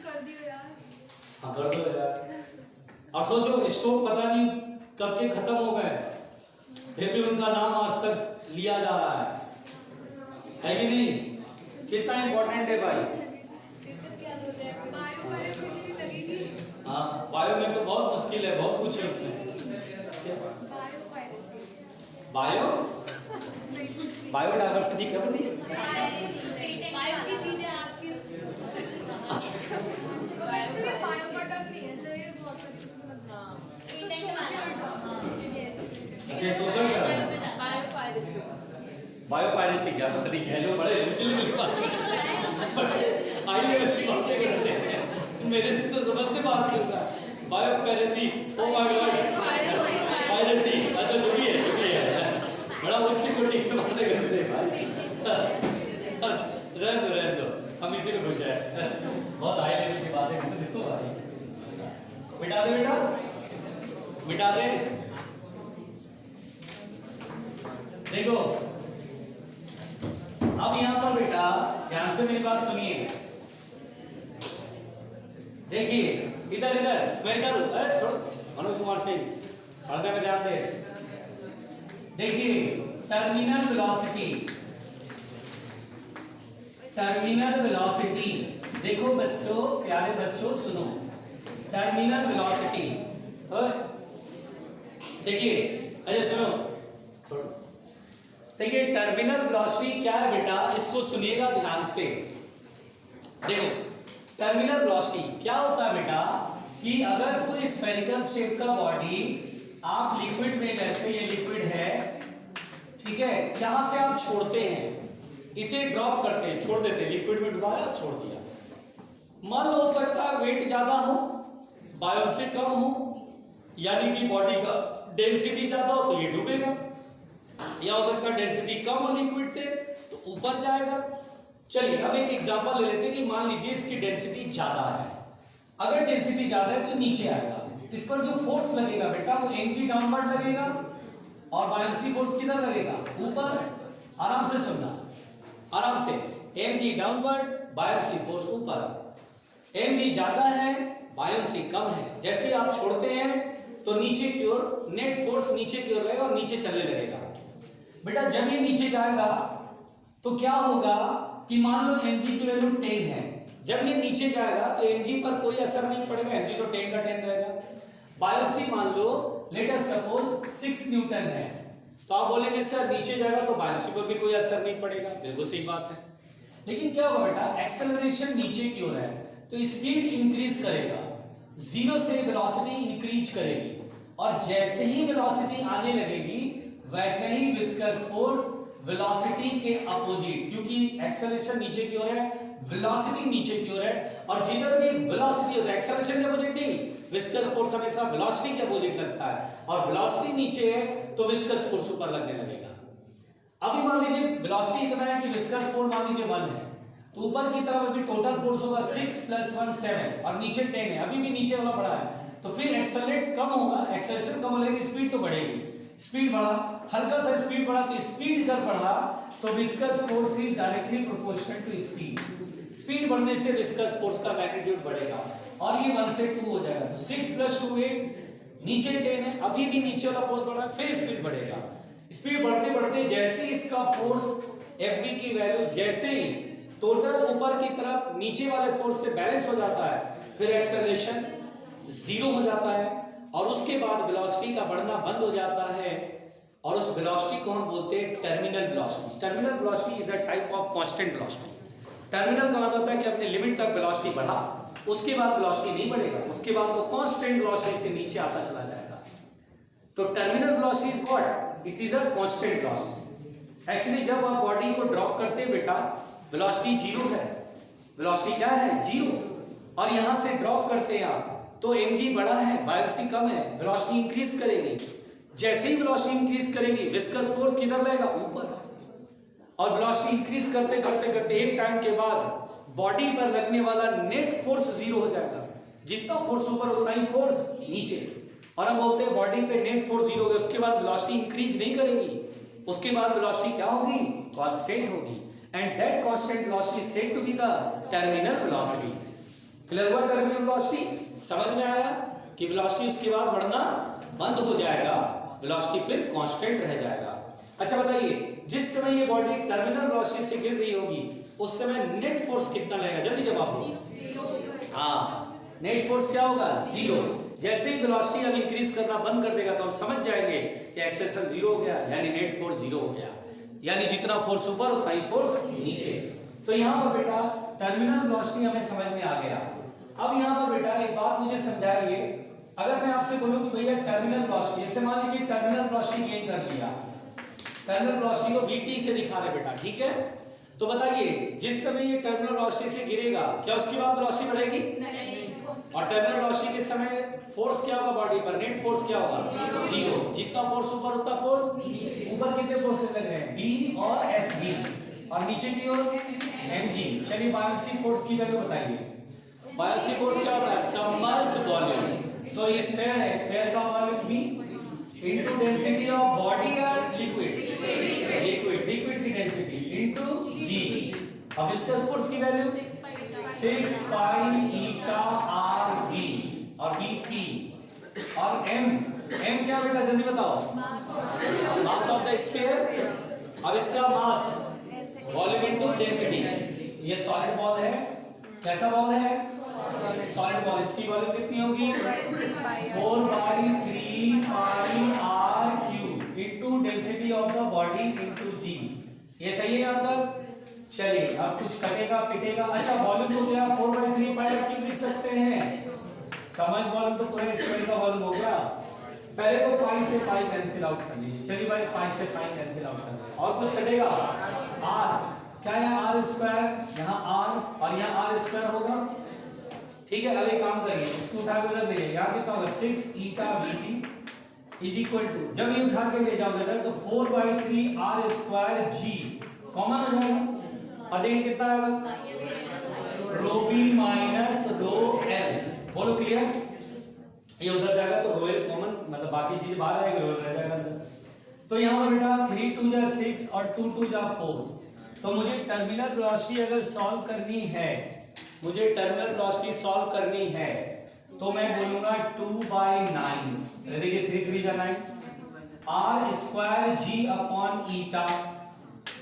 कर दियो यार। हाँ कर दो यार। और सोचो स्टोक पता नहीं कब के खत्म हो गए, फिर भी उनका नाम आज तक लिया जा रहा है कि नहीं? कितना इंपॉर्टेंट है भाई। हाँ बायो में तो बहुत मुश्किल है, बहुत कुछ है उसमें। बायो बायोडाइवर्सिटी क्या बोली? बायो की चीजें आपकी वैसे ये बायो का टर्म नहीं है सर, ये बहुत अच्छा सोशल कर रहे हैं। बायोपायरेसी क्या पता नहीं, कह लो बड़े उछल की बात हाई लेवल की बातें करते हैं, मेरे से तो समझ से बात करता है। Biopiracy, oh my God, piracy, अच्छा जो भी है बड़ा उच्च कोटि की बातें करते हैं भाई। अच्छा रहने दो हम इसी को खुश है, बहुत हाई लेवल की बातें करते हो भाई। मिटा दे बेटा, मिटा दे। देखो अब यहां पर बेटा ध्यान से मेरी बात सुनिए। देखिए इधर इधर मैं इधर हूं, अरे छोड़ो मनोज कुमार सिंह, पर्दे में ध्यान दे। देखिए टर्मिनल वेलोसिटी, टर्मिनल वेलोसिटी, देखो बच्चों, प्यारे बच्चों सुनो, टर्मिनल वेलोसिटी देखिए, अरे सुनो छोड़ो। देखिए टर्मिनल वेलोसिटी क्या है बेटा, इसको सुनिएगा ध्यान से। देखो टर्मिनल वेलोसिटी क्या होता है बेटा कि अगर कोई स्फेरिकल शेप का बॉडी आप लिक्विड में, जैसे ये लिक्विड है, ठीक है, यहां से आप छोड़ते हैं, इसे ड्रॉप करते हैं, छोड़ देते हैं, लिक्विड में डुबाया छोड़ दिया। मान लो हो सकता है वेट ज्यादा हो, बायो से कम हो, यानी कि बॉडी का डेंसिटी ज्यादा हो तो ये डूबेगा, या हो सकता है डेंसिटी कम हो लिक्विड से तो ऊपर जाएगा। चलिए अब एक एग्जांपल ले लेते हैं कि मान लीजिए इसकी डेंसिटी ज्यादा है, अगर डेंसिटी ज्यादा है तो नीचे आएगा, इस पर जो फोर्स लगेगा बेटा वो mg डाउनवर्ड लगेगा और बायोन्सी फोर्स किधर लगेगा, ऊपर। आराम से सुनना, आराम से। mg डाउनवर्ड, बायोन्सी फोर्स ऊपर। mg ज्यादा है, बायोन्सी कम है। जैसे आप छोड़ते हैं तो नीचे की ओर नेट फोर्स नीचे की ओर रहेगा और नीचे चलने लगेगा। बेटा जब ये नीचे जाएगा तो क्या होगा कि मान लो mg की वैल्यू 10 है, जब ये नीचे जाएगा तो mg पर कोई असर नहीं पड़ेगा, mg तो 10 का 10 रहेगा। बायोन्सी मान लो लेट अस सपोज 6 न्यूटन है, तो आप बोलेंगे सर नीचे जाएगा तो बायोन्सी पर भी कोई असर नहीं पड़ेगा। बिल्कुल सही बात है, लेकिन क्या होगा बेटा, एक्सेलरेशन नीचे की ओर है तो स्पीड इंक्रीज करेगा, जीरो से वेलोसिटी इंक्रीज करेगी, और जैसे ही वेलोसिटी आने लगेगी वैसे ही विस्कस फोर्स वेलोसिटी के अपोजिट, क्योंकि एक्सेलरेशन नीचे की ओर है, वेलोसिटी नीचे की ओर है, और जिधर भी वेलोसिटी होता है एक्सेलरेशन के अपोजिट नहीं, विस्कस फोर्स हमेशा वेलोसिटी के अपोजिट लगता है, और वेलोसिटी नीचे है तो विस्कस फोर्स ऊपर लगने लगेगा। अभी मान लीजिए वेलोसिटी इतना है कि विस्कस फोर्स मान लीजिए 1 है, तो ऊपर की तरफ अभी टोटल फोर्स होगा 6 + 1 7 और नीचे 10 है, अभी भी नीचे वाला बड़ा है, तो फिर एक्सेलरेट कम होगा, एक्सेलरेशन कम होगी, स्पीड तो बढ़ेगी। स्पीड बढ़ा, हल्का सा स्पीड बढ़ा तो स्पीड कर बढ़ा तो viscous force is directly proportional to speed. Speed बढ़ने से विस्कस फोर्स का मैग्नीट्यूड बढ़ेगा और ये 1 से 2 हो जाएगा, तो 6 + 2 8, नीचे 10 है, अभी भी नीचे वाला फोर्स बढ़ा, फिर स्पीड बढ़ेगा। स्पीड बढ़ते बढ़ते जैसे इसका फोर्स Fv की वैल्यू जैसे ही टोटल ऊपर की तरफ नीचे वाले फोर्स से बैलेंस हो जाता है, फिर एक्सेलरेशन 0 हो जाता है, और उसके बाद वेलोसिटी का बढ़ना बंद हो जाता है, और उस वेलोसिटी को हम बोलते हैं terminal velocity. Terminal velocity is a type of constant velocity. Terminal का मतलब होता है कि अपने लिमिट तक वेलोसिटी बढ़ा, उसके बाद वेलोसिटी नहीं बढ़ेगा, उसके बाद वो कांस्टेंट वेलोसिटी से नीचे आता चला जाएगा। तो terminal velocity is what, it is a constant velocity. Actually जब आप बॉडी को ड्रॉप करते हैं बेटा, वेलोसिटी 0 है, वेलोसिटी क्या है 0, और यहां से ड्रॉप करते हैं आप तो mg बड़ा है, बायोन्सी कम है, वेलोसिटी इंक्रीज करेगी। जैसे ही वेलोसिटी इंक्रीज करेगी विस्कस फोर्स किधर रहेगा, ऊपर, और वेलोसिटी इंक्रीज करते करते करते एक टाइम के बाद बॉडी पर लगने वाला नेट फोर्स 0 हो जाएगा, जितना फोर्स ऊपर उतना ही फोर्स नीचे, और हम बोलते हैं बॉडी पे नेट फोर्स 0 हो गया, उसके बाद वेलोसिटी इंक्रीज नहीं करेगी, उसके बाद वेलोसिटी क्या होगी, कांस्टेंट होगी, and that constant velocity is said to be the terminal velocity. Clear हुआ टर्मिनल वेलोसिटी? समझ में आया कि वेलोसिटी उसके बाद बढ़ना बंद हो जाएगा, वेलोसिटी फिर कांस्टेंट रह जाएगा। अच्छा बताइए, जिस समय ये बॉडी टर्मिनल वेलोसिटी से गिर रही होगी उस समय नेट फोर्स कितना लगेगा, जल्दी जवाब दो। हाँ, नेट फोर्स क्या होगा, 0। जैसे ही वेलोसिटी अब इंक्रीज करना बंद कर देगा तो हम समझ जाएंगे कि एक्सेलरेशन 0 हो गया, यानी नेट फोर्स 0 हो गया, यानी जितना फोर्स ऊपर उतना ही फोर्स नीचे। तो यहाँ पर बेटा टर्मिनल वेलोसिटी हमें समझ में आ गया। अब यहाँ पर बेटा एक बात मुझे समझाइए, अगर मैं आपसे बोलूं कि भैया टर्मिनल वेलोसिटी, जैसे मान लीजिए टर्मिनल वेलोसिटी गेन कर लिया, टर्मिनल वेलोसिटी को vt से दिखा रहे बेटा, ठीक है, तो बताइए जिस समय ये टर्मिनल वेलोसिटी से गिरेगा क्या उसके बाद वेलोसिटी बढ़ेगी, और टर्मिनल वेलोसिटी के समय फोर्स क्या होगा बॉडी पर, नेट फोर्स क्या होगा 0, जितना फोर्स ऊपर उतना फोर्स ऊपर कितने फोर्सेस लग रहे हैं, b और Fb, और नीचे की ओर mg। चलिए बायोन्सी फोर्स की वैल्यू बताइए। बायोन्सी फोर्स क्या होता है, सबमर्ज्ड वॉल्यूम, तो स्फीयर है, स्फीयर का volume v into density of body और लिक्विड की डेंसिटी इनटू g। अब विस्कस फोर्स की वैल्यू 6 पाई ईटा rv, और v p, और m क्या बेटा जल्दी बताओ, मास ऑफ द स्फीयर। अब इसका मास वॉल्यूम इनटू डेंसिटी, ये सॉलिड बॉल है, कैसा बॉल है, सॉलिड बॉल, इसकी वॉल्यूम कितनी होगी 4/3 पाई r³ into density of the body into g। ये सही है यहाँ तक? चलिए अब कुछ कटेगा पिटेगा। अच्छा वॉल्यूम को क्या 4/3 पाई r³ लिख सकते हैं, समझ वॉल्यूम तो पूरे स्क्वायर का वॉल्यूम हो गया। पहले तो पाई से पाई कैंसिल आउट कर लीजिए, चलिए भाई पाई से पाई कैंसिल आउट कर लीजिए, और कुछ कटेगा r, क्या है r², यहाँ r और यहाँ r² होगा, ठीक है। अब एक काम करिए, इसको उठा के उधर ले जाइए, यहाँ कितना होगा 6 ईटा vt इज इक्वल टू, जब ये उठा के ले जाओगे उधर तो 4/3 r²g कॉमन हो जाएगा, और देखिए कितना आएगा ρv - ρl, बोलो क्लियर। ये उधर जाएगा तो रोयल कॉमन मतलब बाकी चीजें बाहर आएगी, रोयल रह जाएगा अंदर। तो यहाँ पर बेटा 3 2 जा 6 और 2 2 जा 4। तो मुझे टर्मिनल वेलोसिटी अगर सॉल्व करनी है, मुझे टर्मिनल वेलोसिटी सॉल्व करनी है तो मैं बोलूंगा 2/9। देखिए 3 3 जा 9 r square g upon eta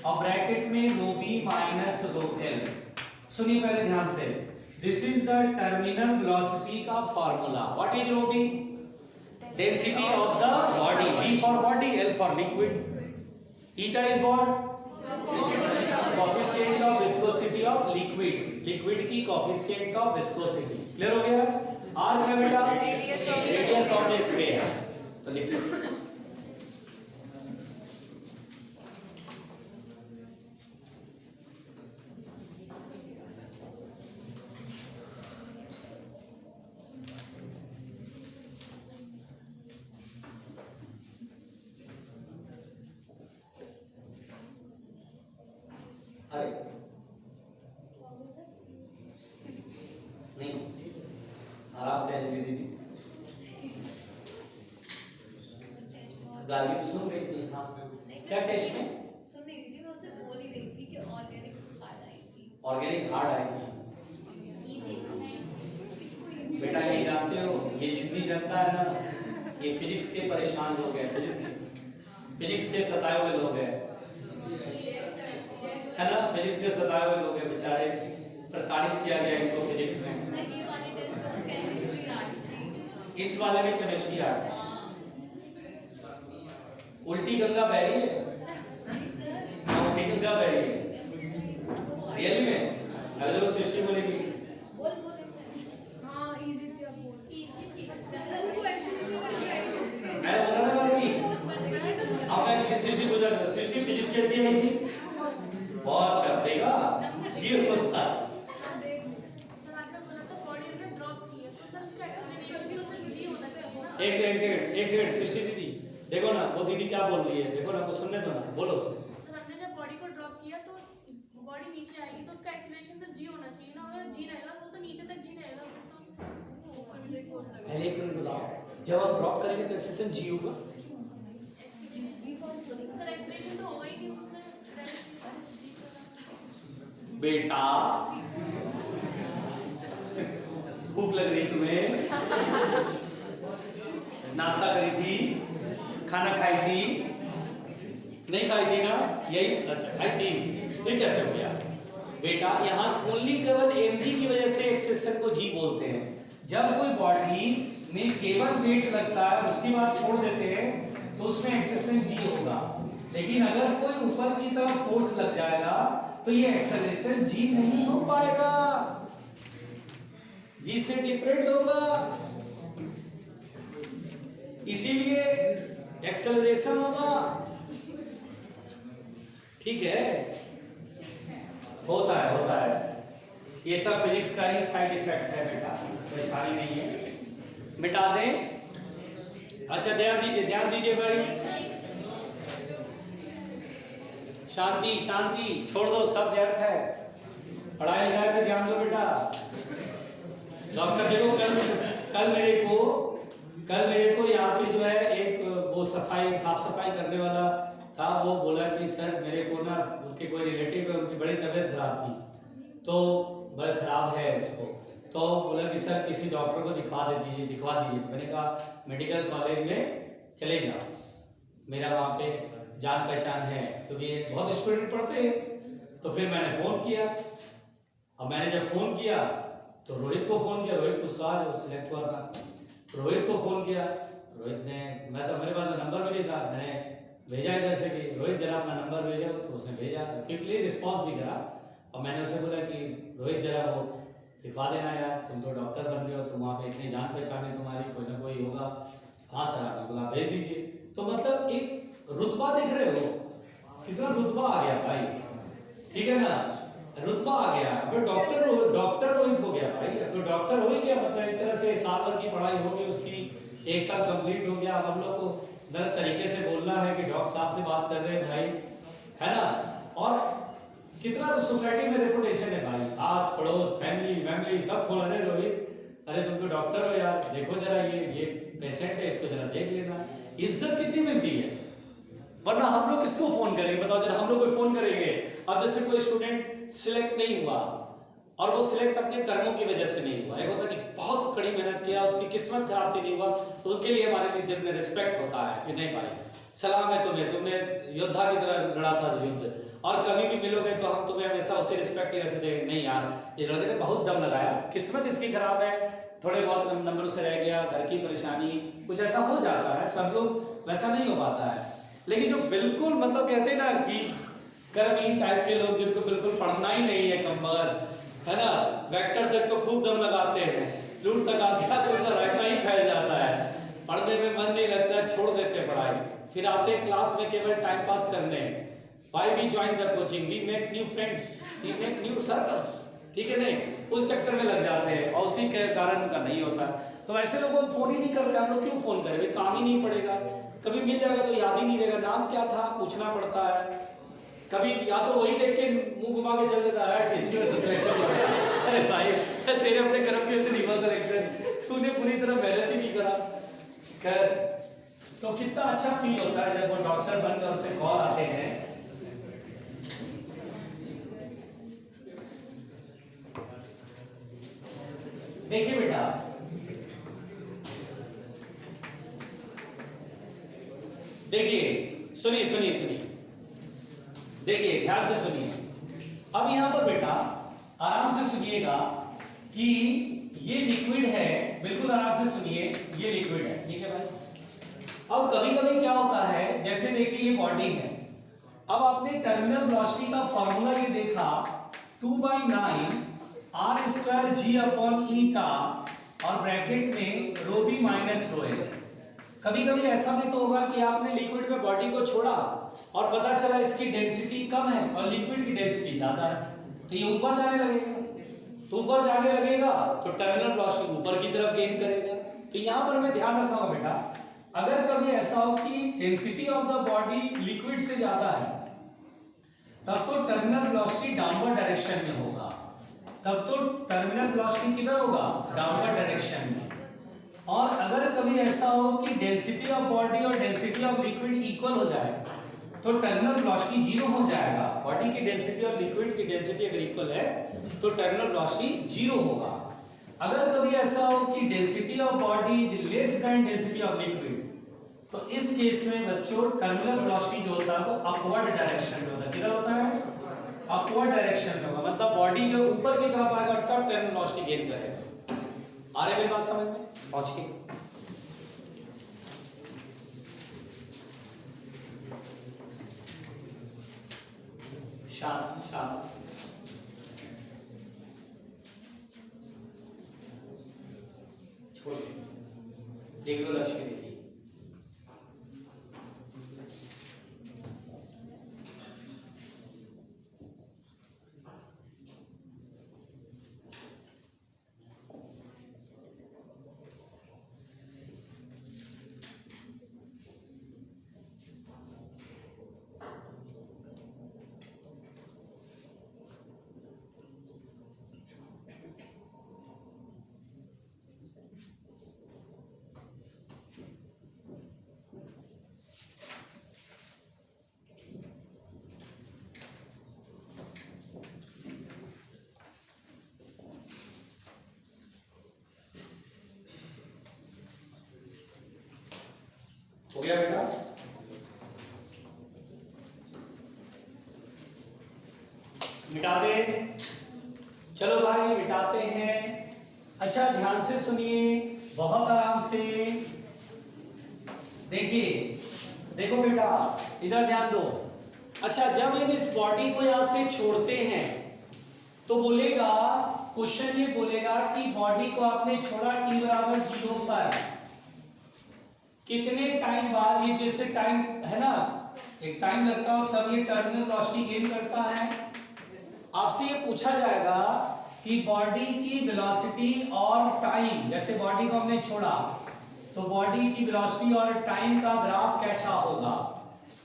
और ब्रैकेट में rho B minus rho L. सुनिए पहले ध्यान से, this is the terminal velocity का formula. What is rho B? Density of the body, b for body, l for liquid, eta is what? Coefficient of viscosity of liquid, liquid की coefficient of viscosity. Clear हो गया? r क्या बेटा? Radius of the sphere. तो लिखिए अरे नहीं, आराम से अंजलि दीदी गाली तो सुन रही थी। हाँ क्या टेस्ट में? सुन रही थी, मैं उससे बोल ही रही थी कि ऑर्गेनिक खाद आई थी। ऑर्गेनिक हार्ड आई थी। बेटा ये जानते हो, ये जितनी जनता है ना, ये फिजिक्स के परेशान लोग हैं, फिजिक्स के सताए हुए लोग हैं, है ना? फिजिक्स के सताए हुए लोग हैं बेचारे, प्रताड़ित किया गया इनको फिजिक्स में। सर ये वाले टेस्ट में तो केमिस्ट्री आर्ट थी। इस वाले में केमिस्ट्री आर्ट है। उल्टी गंगा बह रही है, हाँ, उल्टी गंगा बह रही है रियली में। अगर देखो सृष्टि बोलेगी बोल बोल हाँ इजी थी अब बोल। इजी थी बस क्वेश्चन भी करके आई थी उसके। मैं बोला ना बाबी, अब मैं सृष्टि पूछा, सृष्टि फिजिक्स कैसी आई थी? बहुत कर देगा ये होता है। हाँ, देख सर आपने बोला था बॉडी ने ड्रॉप की है तो सर उसका एक्सेलरेशन भी तो सर जी होना चाहिए ना। एक सेकंड सृष्टि दीदी देखो ना, वो दीदी क्या बोल रही है, देखो ना, वो सुनने दो ना, बोलो। सर हमने जब बॉडी को ड्रॉप किया तो बॉडी नीचे आएगी तो उसका एक्सेलरेशन सर जी होना चाहिए ना। अगर जी रहेगा तो नीचे तक जी रहेगा, फिर तो पहले एक मिनट बताओ, जब आप ड्रॉप करेंगे तो एक्सेशन जी होगा? सर एक्सेलरेशन तो होगा ही नहीं उसमें। बेटा भूख लग रही तुम्हें? नाश्ता करी थी, खाना खाई थी, नहीं खाई थी ना? यही अच्छा खाई थी, फिर कैसे हो गया? बेटा यहाँ ओनली केवल mg की वजह से एक्सेशन को जी बोलते हैं। जब कोई बॉडी में केवल वेट लगता है उसके बाद छोड़ देते हैं तो उसमें एक्सेशन जी होगा, लेकिन अगर कोई ऊपर की तरफ फोर्स लग जाएगा तो ये एक्सेलरेशन जी नहीं हो पाएगा, जी से डिफरेंट होगा, इसीलिए एक्सेलरेशन होगा। ठीक है, होता है ये सब फिजिक्स का ही साइड इफेक्ट है बेटा, परेशानी नहीं है, मिटा दें। अच्छा ध्यान दीजिए भाई, शांति छोड़ दो, सब व्यर्थ है, पढ़ाई लिखाई पे ध्यान दो बेटा। डॉक्टर देखो कल मेरे को यहाँ पे जो है एक वो साफ सफाई करने वाला था, वो बोला कि सर मेरे को ना उनके कोई रिलेटिव है, उनकी बड़ी तबीयत खराब थी, तो बड़ा खराब है उसको, तो बोला कि सर किसी डॉक्टर को दिखवा दीजिए। तो मैंने कहा मेडिकल कॉलेज में चले जाओ, मेरा वहाँ पे जान पहचान है, क्योंकि बहुत स्टूडेंट पढ़ते हैं। तो फिर मैंने फ़ोन किया, अब मैंने जब फ़ोन किया तो रोहित को फ़ोन किया, रोहित कुशवाहा जो सिलेक्ट हुआ था, रोहित को फ़ोन किया, रोहित ने, मैं तो मेरे पास नंबर भी नहीं था, मैंने भेजा इधर से कि रोहित जरा अपना नंबर भेजो, तो उसने भेजा, क्विकली रिस्पॉन्स भी करा। और मैंने उसे बोला कि रोहित जरा वो दिखवा देना यार, तुम तो डॉक्टर बन गए हो, तुम वहाँ पे इतनी जान पहचान है तुम्हारी, कोई ना कोई होगा। हाँ सर आपने बोला भेज दीजिए। तो मतलब एक रुतबा देख रहे हो, कितना रुतबा आ गया भाई, ठीक है ना, रुतबा आ गया। तो डॉक्टर रोहित हो गया भाई, अब तो डॉक्टर हो ही गया, मतलब एक तरह से साल भर की पढ़ाई होगी उसकी, 1 साल कंप्लीट हो गया। अब हम लोग को गलत तरीके से बोलना है कि डॉक्टर साहब से बात कर रहे हैं भाई, है ना। और कितना सोसाइटी में रेपुटेशन है भाई, आस पड़ोस फैमिली सब खोल रहे रोहित, अरे तुम तो डॉक्टर हो यार, देखो जरा ये पेशेंट है, इसको जरा देख लेना। इज्जत कितनी मिलती है, वरना हम लोग किसको फोन करेंगे बताओ जरा, हम लोग कोई फोन करेंगे? अब जैसे कोई स्टूडेंट सिलेक्ट नहीं हुआ और वो सिलेक्ट अपने कर्मों की वजह से नहीं हुआ, एक होता है कि बहुत कड़ी मेहनत किया, उसकी किस्मत खराब थी नहीं हुआ, तो उनके लिए हमारे लिए दिल में रिस्पेक्ट होता है कि नहीं भाई सलाम है तुम्हें, तुमने योद्धा की तरह लड़ा था युद्ध, और कभी भी मिलोगे तो हम तुम्हें हमेशा उसे रिस्पेक्ट ऐसे देंगे, नहीं यार ये लड़के ने बहुत दम लगाया, किस्मत इसकी खराब है, थोड़े बहुत नंबरों से रह गया, घर की परेशानी, कुछ ऐसा हो जाता है, सब लोग वैसा नहीं हो पाता है। लेकिन जो बिल्कुल मतलब कहते हैं ना कि कर्महीन टाइप के लोग, जिनको बिल्कुल पढ़ना ही नहीं है, कम मगर है ना, वेक्टर तक तो खूब दम लगाते हैं, लूट तक आते तो उनका रायता ही फैल जाता है, पढ़ने में मन नहीं लगता, छोड़ देते पढ़ाई, फिर आते क्लास में केवल टाइम पास करने। Why we join the coaching? We make new friends, we make new circles, ठीक है नहीं, उस चक्कर में लग जाते हैं और उसी के कारण उनका नहीं होता। तो ऐसे लोगों को फोन ही नहीं करते, हम लोग क्यों फोन करें, काम ही नहीं पड़ेगा, कभी मिल जाएगा तो याद ही नहीं रहेगा, नाम क्या था पूछना पड़ता है, कभी या तो वही देख के मुंह घुमा के चल देता है डिस्ट्रिक्ट में सिलेक्शन हो गया, अरे भाई तेरे अपने कर्म की वजह से नहीं हुआ सिलेक्शन, तूने पूरी तरह मेहनत ही नहीं करा कर। तो कितना अच्छा फील होता है जब वो डॉक्टर बनकर उसे कॉल आते हैं। देखिए बेटा, देखिए सुनिए सुनिए सुनिए, देखिए ध्यान से सुनिए, अब यहां पर बेटा आराम से सुनिएगा कि ये लिक्विड है, बिल्कुल आराम से सुनिए, ये लिक्विड है, ठीक है भाई। अब कभी कभी क्या होता है, जैसे देखिए ये बॉडी है, अब आपने टर्मिनल वेलोसिटी का फार्मूला ये देखा 2/9 r² g/eta और ब्रैकेट में ρ b माइनस ρ a। कभी कभी ऐसा भी तो होगा कि आपने लिक्विड में बॉडी को छोड़ा और पता चला इसकी डेंसिटी कम है और लिक्विड की डेंसिटी ज्यादा है, तो ये ऊपर जाने लगेगा, तो ऊपर जाने लगेगा तो टर्मिनल वेलोसिटी ऊपर की तरफ गेन करेगा। तो यहां पर हमें ध्यान रखना होगा बेटा, अगर कभी ऐसा हो कि density of the body liquid से ज्यादा है, तब तो टर्मिनल वेलोसिटी डाउनवर्ड डायरेक्शन में होगा, तब तो टर्मिनल वेलोसिटी किधर होगा, डाउनवर्ड डायरेक्शन में। और अगर कभी ऐसा हो कि डेंसिटी ऑफ बॉडी और डेंसिटी ऑफ लिक्विड इक्वल हो जाए, तो टर्मिनल वेलोसिटी 0 हो जाएगा। बॉडी की डेंसिटी और लिक्विड की डेंसिटी अगर इक्वल है तो टर्मिनल वेलोसिटी 0 होगा। अगर कभी ऐसा हो कि density of body is less than density of liquid, तो इस केस में बच्चों टर्मिनल वेलोसिटी जो होता है वो अपवर्ड डायरेक्शन में होता है। किधर होता है, अपवर्ड डायरेक्शन में होगा, मतलब बॉडी जो ऊपर की तरफ आएगा तब टर्मिनल वेलोसिटी गेन करेगा। आ रही मेरी बात समझ में? पहुंचिए। शांत शांत, छोड़िए, देख लो लक्ष्य देखिए। हो गया बेटा? मिटा दे, चलो भाई मिटाते हैं। अच्छा ध्यान से सुनिए, बहुत आराम से देखिए, देखो बेटा इधर ध्यान दो। अच्छा जब हम इस बॉडी को यहां से छोड़ते हैं तो बोलेगा, क्वेश्चन ये बोलेगा कि बॉडी को आपने छोड़ा t=0 पर, कितने टाइम बाद, ये जैसे टाइम है ना, एक टाइम लगता हो तब ये टर्मिनल वेलोसिटी गेन करता है। आपसे ये पूछा जाएगा कि बॉडी की वेलोसिटी और टाइम, जैसे बॉडी को हमने छोड़ा तो बॉडी की वेलोसिटी और टाइम का ग्राफ कैसा होगा।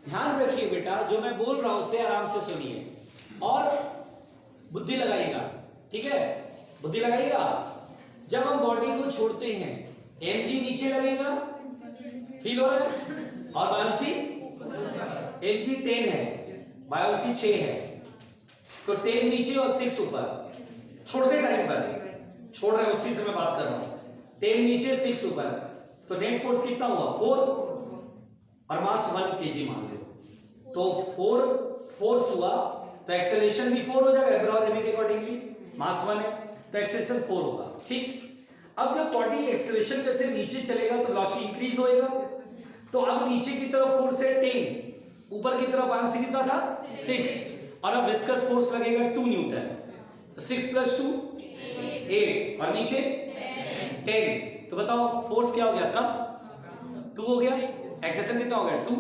ध्यान रखिए बेटा, जो मैं बोल रहा हूं उसे आराम से सुनिए और बुद्धि लगाइएगा, ठीक है, बुद्धि लगाइएगा। जब हम बॉडी को छोड़ते हैं mg नीचे लगेगा, फील हो रहा है, और बायोसी mg 10 है, बायोसी 6 है, तो 10 नीचे और 6 ऊपर। छोड़ते टाइम पर छोड़ रहे उसी से मैं बात कर रहा हूं, 10 नीचे 6 ऊपर, तो नेट फोर्स कितना हुआ 4 और मास 1 kg मान लो, तो 4 फोर्स हुआ तो एक्सेलरेशन भी 4 हो जाएगा एग्रोनॉमी के अकॉर्डिंगली, मास 1 है तो एक्सेलरेशन 4 होगा। ठीक, अब जब बॉडी एक्सेलरेशन कैसे नीचे चलेगा तो वेलोसिटी इंक्रीज होएगा, तो अब नीचे की तरफ फोर्स है 10, ऊपर की तरफ बायोसी कितना था 6, और अब विस्कस फोर्स लगेगा 2 न्यूटन, 6 + 2 8 और नीचे 10, तो बताओ फोर्स क्या हो गया कम, 2 हो गया, एक्सेलरेशन कितना हो गया 2,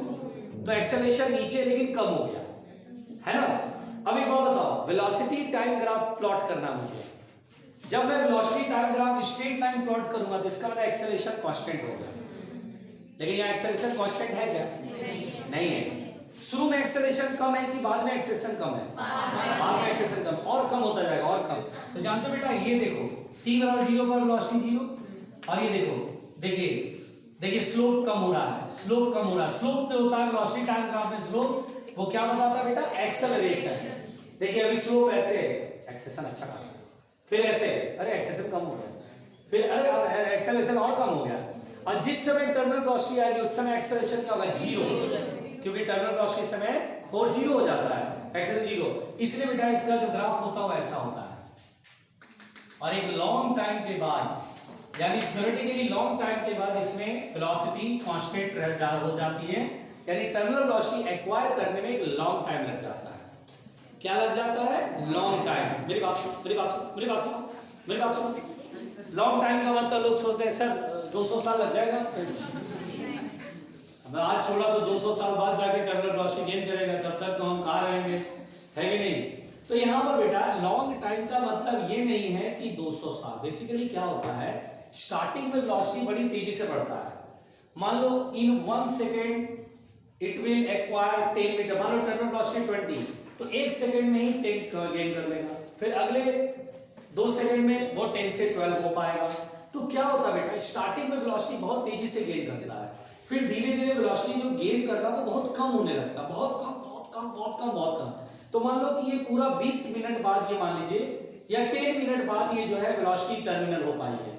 तो एक्सेलरेशन नीचे लेकिन कम हो गया, है ना। अब एक बात बताओ, वेलोसिटी टाइम ग्राफ प्लॉट करना मुझे, जब मैं velocity time graph straight line plot करूंगा तो इसका मतलब एक्सेलरेशन कांस्टेंट होगा, लेकिन यहाँ एक्सेलरेशन कांस्टेंट है क्या, नहीं है। शुरू में एक्सेलरेशन कम है कि बाद में एक्सेलरेशन कम है, बाद में एक्सेलरेशन कम, और कम होता जाएगा और कम। तो जानते हो बेटा, ये देखो t = 0 पर वेलोसिटी 0, और ये देखो, देखिए स्लोप कम हो रहा है, स्लोप कम हो रहा है, स्लोप जो होता है वेलोसिटी टाइम ग्राफ में स्लोप वो क्या बताता है बेटा, एक्सेलरेशन। देखिए अभी स्लोप ऐसे है, एक्सेलरेशन अच्छा खासा, फिर ऐसे, अरे एक्सेलरेशन कम हो गया, फिर अरे एक्सेलरेशन और कम हो गया, और जिस समय टर्मिनल वेलोसिटी आएगी उस समय एक्सेलरेशन क्या होगा 0, क्योंकि टर्मिनल वेलोसिटी समय 4 0 हो जाता है, एक्सेलरेशन 0, इसलिए बेटा इसका जो ग्राफ होता है ऐसा होता है। और एक लॉन्ग टाइम के बाद, यानी थ्योरेटिकली लॉन्ग टाइम के बाद इसमें वेलोसिटी कांस्टेंट हो जाती है, यानी टर्मिनल वेलोसिटी एक्वायर करने में एक लॉन्ग टाइम लग जाता है। क्या लग जाता है, लॉन्ग टाइम। मेरी बात सुनो, मेरी बात सुनो, मेरी बात सुनो, मेरी बात सुनो। लॉन्ग टाइम का मतलब लोग सोचते हैं सर 200 साल लग जाएगा, अब आज छोड़ा तो 200 साल बाद जाके टर्मिनल वेलोसिटी गेन करेगा, तब तक तो हम कहाँ रहेंगे, है कि नहीं। तो यहाँ पर बेटा लॉन्ग टाइम का मतलब ये नहीं है कि 200 साल, बेसिकली क्या होता है, स्टार्टिंग में वेलोसिटी बड़ी तेजी से बढ़ता है, मान लो in 1 second it will acquire 10 metre, मान लो टर्मिनल वेलोसिटी 20, तो 1 सेकंड में ही 10 गेन कर लेगा, फिर अगले 2 सेकंड में वो 10 से 12 हो पाएगा। तो क्या होता है बेटा, स्टार्टिंग में वेलोसिटी बहुत तेजी से गेन करता है, फिर धीरे धीरे वेलोसिटी जो गेन कर रहा है वो बहुत कम होने लगता है, बहुत कम बहुत कम बहुत कम बहुत कम। तो मान लो कि ये पूरा 20 मिनट बाद, ये मान लीजिए या 10 मिनट बाद ये जो है वेलोसिटी टर्मिनल हो पाई है।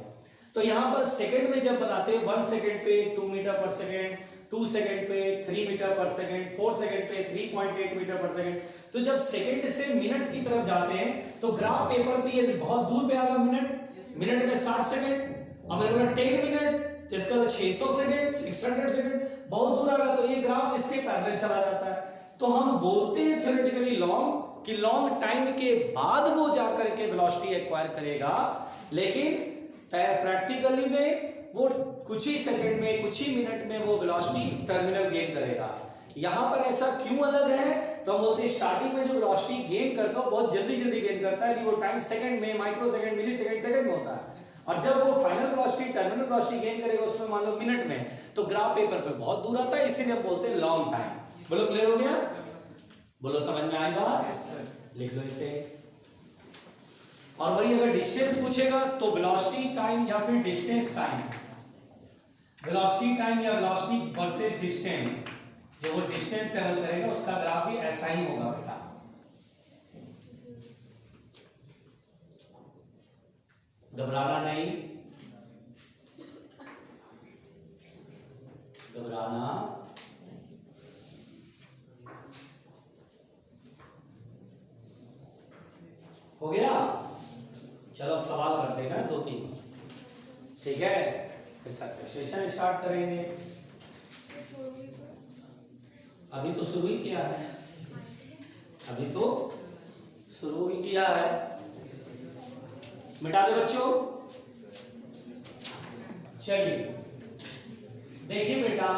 तो यहाँ पर सेकंड में जब बनाते हैं 1 सेकंड पे 2 मीटर पर सेकंड, 2 सेकंड पे 3 मीटर पर सेकंड, 4 सेकंड पे 3.8 मीटर पर सेकंड, तो जब सेकंड से मिनट की तरफ जाते हैं तो ग्राफ पेपर पे यदि बहुत दूर पे आएगा मिनट में 60 सेकंड, अब मेरे पास 10 मिनट जिसका 600 सेकंड 600 सेकंड, बहुत दूर आएगा तो ये ग्राफ इसके पैरेलल चला जाता है। तो हम बोलते हैं थ्योरेटिकली लॉन्ग कि लॉन्ग टाइम के बाद वो जाकर के वेलोसिटी एक्वायर करेगा, लेकिन प्रैक्टिकली में वो कुछ ही सेकंड में कुछ ही मिनट में वो वेलोसिटी टर्मिनल गेन करेगा। यहाँ पर ऐसा क्यों अलग है, तो हम बोलते हैं स्टार्टिंग में जो वेलोसिटी गेन करता है बहुत जल्दी गेन करता है, वो टाइम सेकंड में, माइक्रो सेकंड, मिली सेकंड, सेकंड में होता है, और जब वो final velocity terminal velocity gain करेगा उसमें मान लो मिनट में, तो ग्राफ पेपर पे बहुत दूर आता है, इसीलिए हम बोलते हैं लॉन्ग टाइम। बोलो क्लियर हो गया, बोलो समझ में आई बात, लिख लो इसे। और वही अगर डिस्टेंस पूछेगा तो वेलोसिटी टाइम या फिर डिस्टेंस टाइम, वेलोसिटी टाइम या वेलोसिटी वर्सेस डिस्टेंस, जो वो डिस्टेंस ट्रेवल करेगा उसका ग्राफ भी ऐसा ही होगा बेटा। घबराना नहीं, घबराना हो गया। चलो अब सवाल करते हैं ना 2-3, ठीक है, फिर सेशन स्टार्ट करेंगे। अभी तो शुरू ही किया है, अभी तो शुरू ही किया है। मिटा दो बच्चों। चलिए देखिए बेटा,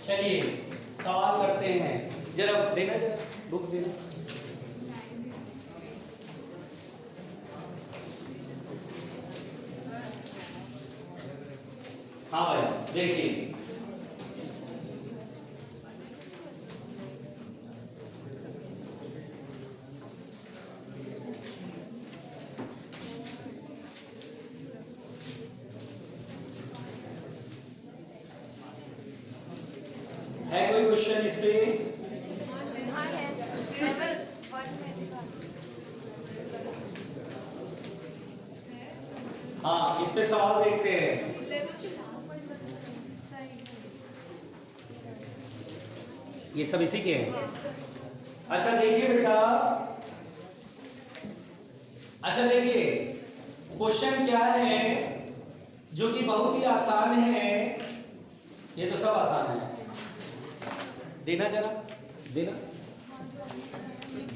चलिए सवाल करते हैं, जरा देना, जरा बुक देना। हाँ भाई देखिए, क्वेश्चन इस पे? हाँ, इस पे सवाल देखते हैं। ये सब इसी के हैं। अच्छा देखिए बेटा, अच्छा देखिए क्वेश्चन क्या है जो कि बहुत ही आसान है। ये तो सब आसान है। देना जरा, देना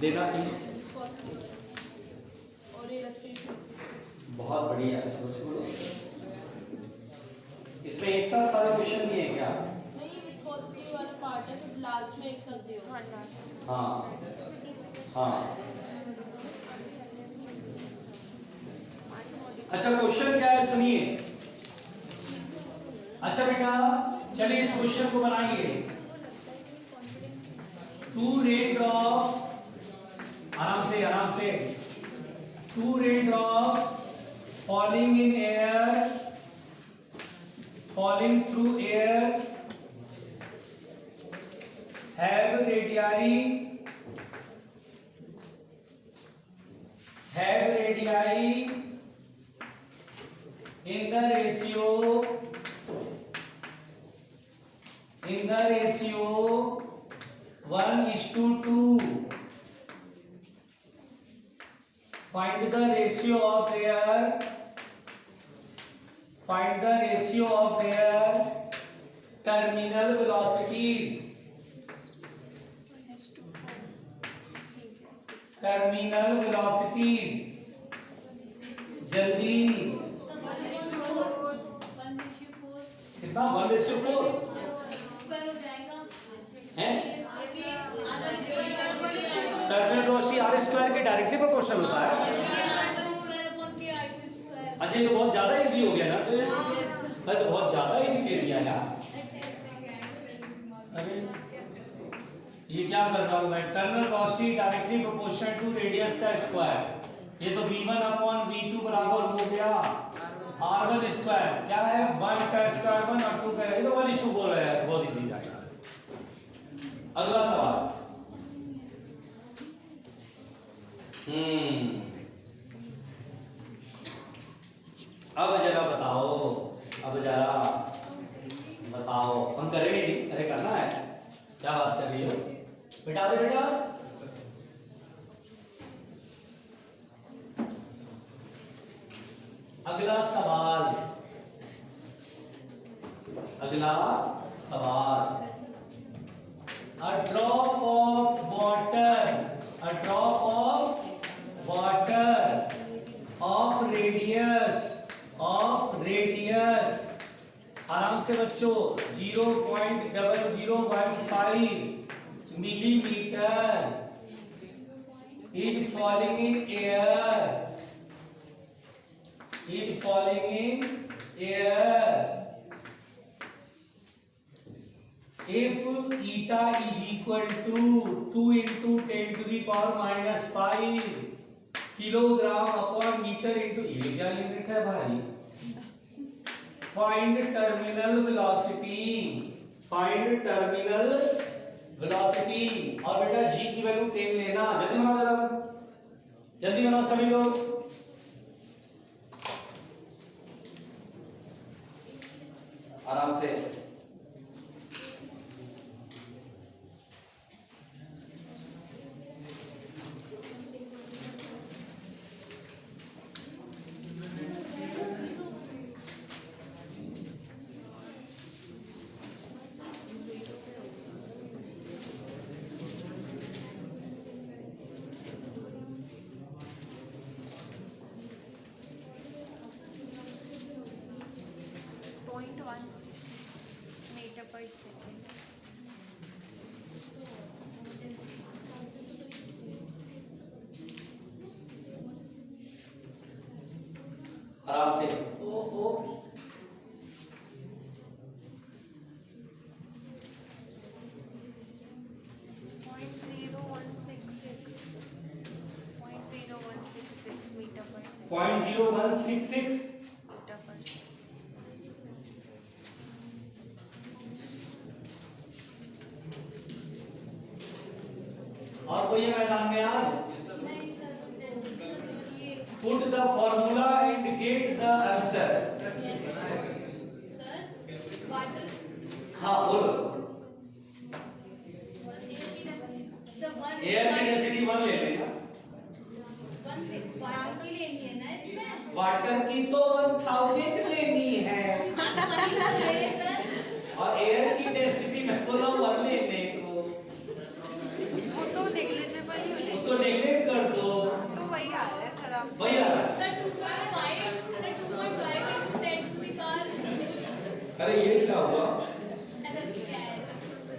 देना प्लीज। और इलस्ट्रेशन बहुत बढ़िया, इसमें एक साथ सारे क्वेश्चन दिए हैं क्या? नहीं, विस्कोसिटी वाला पार्ट है, फिर लास्ट में एक साथ दियो। हाँ हाँ। अच्छा क्वेश्चन क्या है सुनिए। अच्छा बेटा चलिए इस क्वेश्चन को बनाइए। 2 रेनड्रॉप्स, आराम से आराम से। 2 raindrops falling in air, falling through air, have radii in the ratio 1:2. Find the ratio of their terminal velocities. जल्दी कितना 1:4 स्क्वायर हो जाएगा है? Square terminal velocity r square के डायरेक्टली प्रोपोर्शनल होता है। अच्छा ये तो बहुत ज्यादा इजी हो गया ना, तो मैं तो बहुत ज्यादा इजी दे दिया यार। अरे ये क्या कर रहा हूँ मैं? Terminal velocity directly proportional to radius का स्क्वायर। ये तो v1/v2 बराबर हो गया r1 स्क्वायर। क्या है? 1 का स्क्वायर 1 और 2 का, ये तो 1:2 बोल रहा है। बहुत इजी जाएगा। अगला सवाल। अब जरा बताओ। हम करेंगे नहीं, अरे करना है। क्या बात कर रही हो? बेटा दे बेटा। अगला सवाल। A drop of water of radius, आराम से बच्चों, 0.0015 millimeter is falling in air. If eta is equal to 2 into 10 to the power minus 5 kilogram upon metre into, ये क्या यूनिट है भाई? Find terminal velocity. और बेटा g की वैल्यू 10 लेना। जल्दी बनाओ जरा, जल्दी बनाओ सभी लोग। आराम से। meter per second. आराम से। ओ 0.0166 meter per second. 0.0166 Meter per second. मैदान में आज? नहीं सर, ये put the formula and get the answer. Sir water हाँ बोलो। सर वन एयर की डेंसिटी 1 ले लेना। वाटर की लेनी है ना इसमें? वाटर की तो 1000 लेनी है आप सही बोल रहे हैं सर। और एयर की डेंसिटी मैं बोला 1 लेने को, वो तो नेग्लिजिबल ही हो जाएगी। उसको नेगलेक्ट कर दो। तो वही आ रहा है सर आप। भैया sir 2.5 into 10 to the power अरे ये क्या हुआ? ऐसा क्या है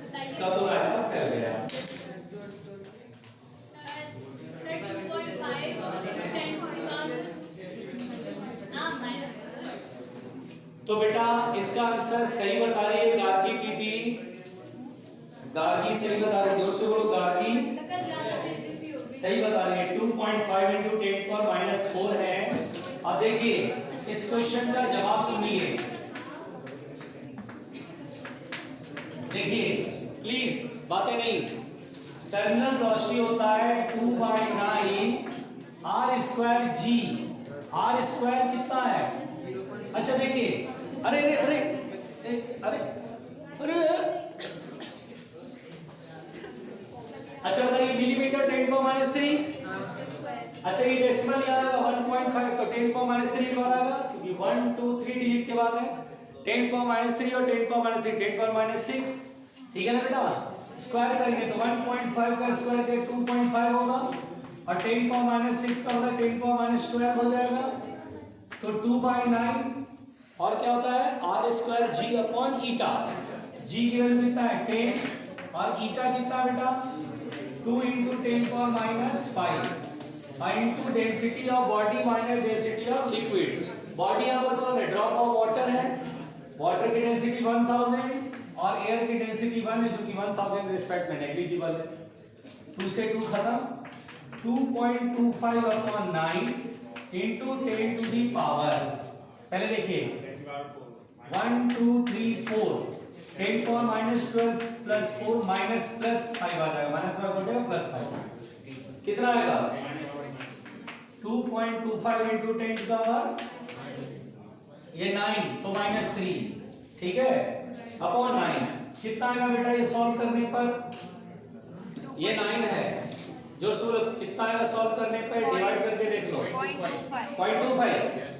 बताइए। इसका तो रायता फैल गया। 2.5 into 10 to the power minus. तो बेटा इसका आंसर सही बता रही है गार्गी की थी। गार्गी सही बता रही है, जोर से बोलो गार्गी सर ज्यादा बेइज्जती हो गई। सही बता रही है। 2.5 into 10⁻⁴ है। अब देखिए इस क्वेश्चन का जवाब सुनिए, देखिए प्लीज बातें नहीं। टर्मिनल वेलोसिटी होता है 2/9 r² g। r² कितना है? अच्छा देखिए, अरे अरे अरे अरे अरे अच्छा बताइए मिलीमीटर 10⁻3। अच्छा ये डेसिमल याद है 1.5 तो 10⁻3 को आएगा क्योंकि 1 2 3 डिजिट के बाद है 10⁻3 और 10⁻3 10⁻6। ठीक है ना बेटा? स्क्वायर करेंगे तो 1.5 का स्क्वायर के 2.5 होगा और 10⁻6 का होगा 10⁻12 हो जाएगा तो 2/9 और क्या होता है r² g/ईटा। g की वैल्यू कितना है 10 और ईटा कितना बेटा 2 into 10⁻5 into density of body minus density of liquid. Body यहाँ पर कौन है? ड्रॉप ऑफ वाटर है। वाटर की डेंसिटी 1000 और एयर की डेंसिटी 1 है जो कि 1000 रिस्पेक्ट में नेग्लिजिबल है। 2 से 2 खत्म। 2.25/9 into 10 to the power। पहले देखिए 1 2 3 4 10⁻12 प्लस 4 माइनस प्लस 5 आ जाएगा, माइनस 5 हो जाएगा प्लस 5 कितना आएगा 2.25 into 10 to the power ये 9 तो -3 ठीक है अपॉन 9 कितना आएगा बेटा ये सॉल्व करने पर ये 9 है जो कितना आएगा सॉल्व करने पर डिवाइड करके देख लो 0.25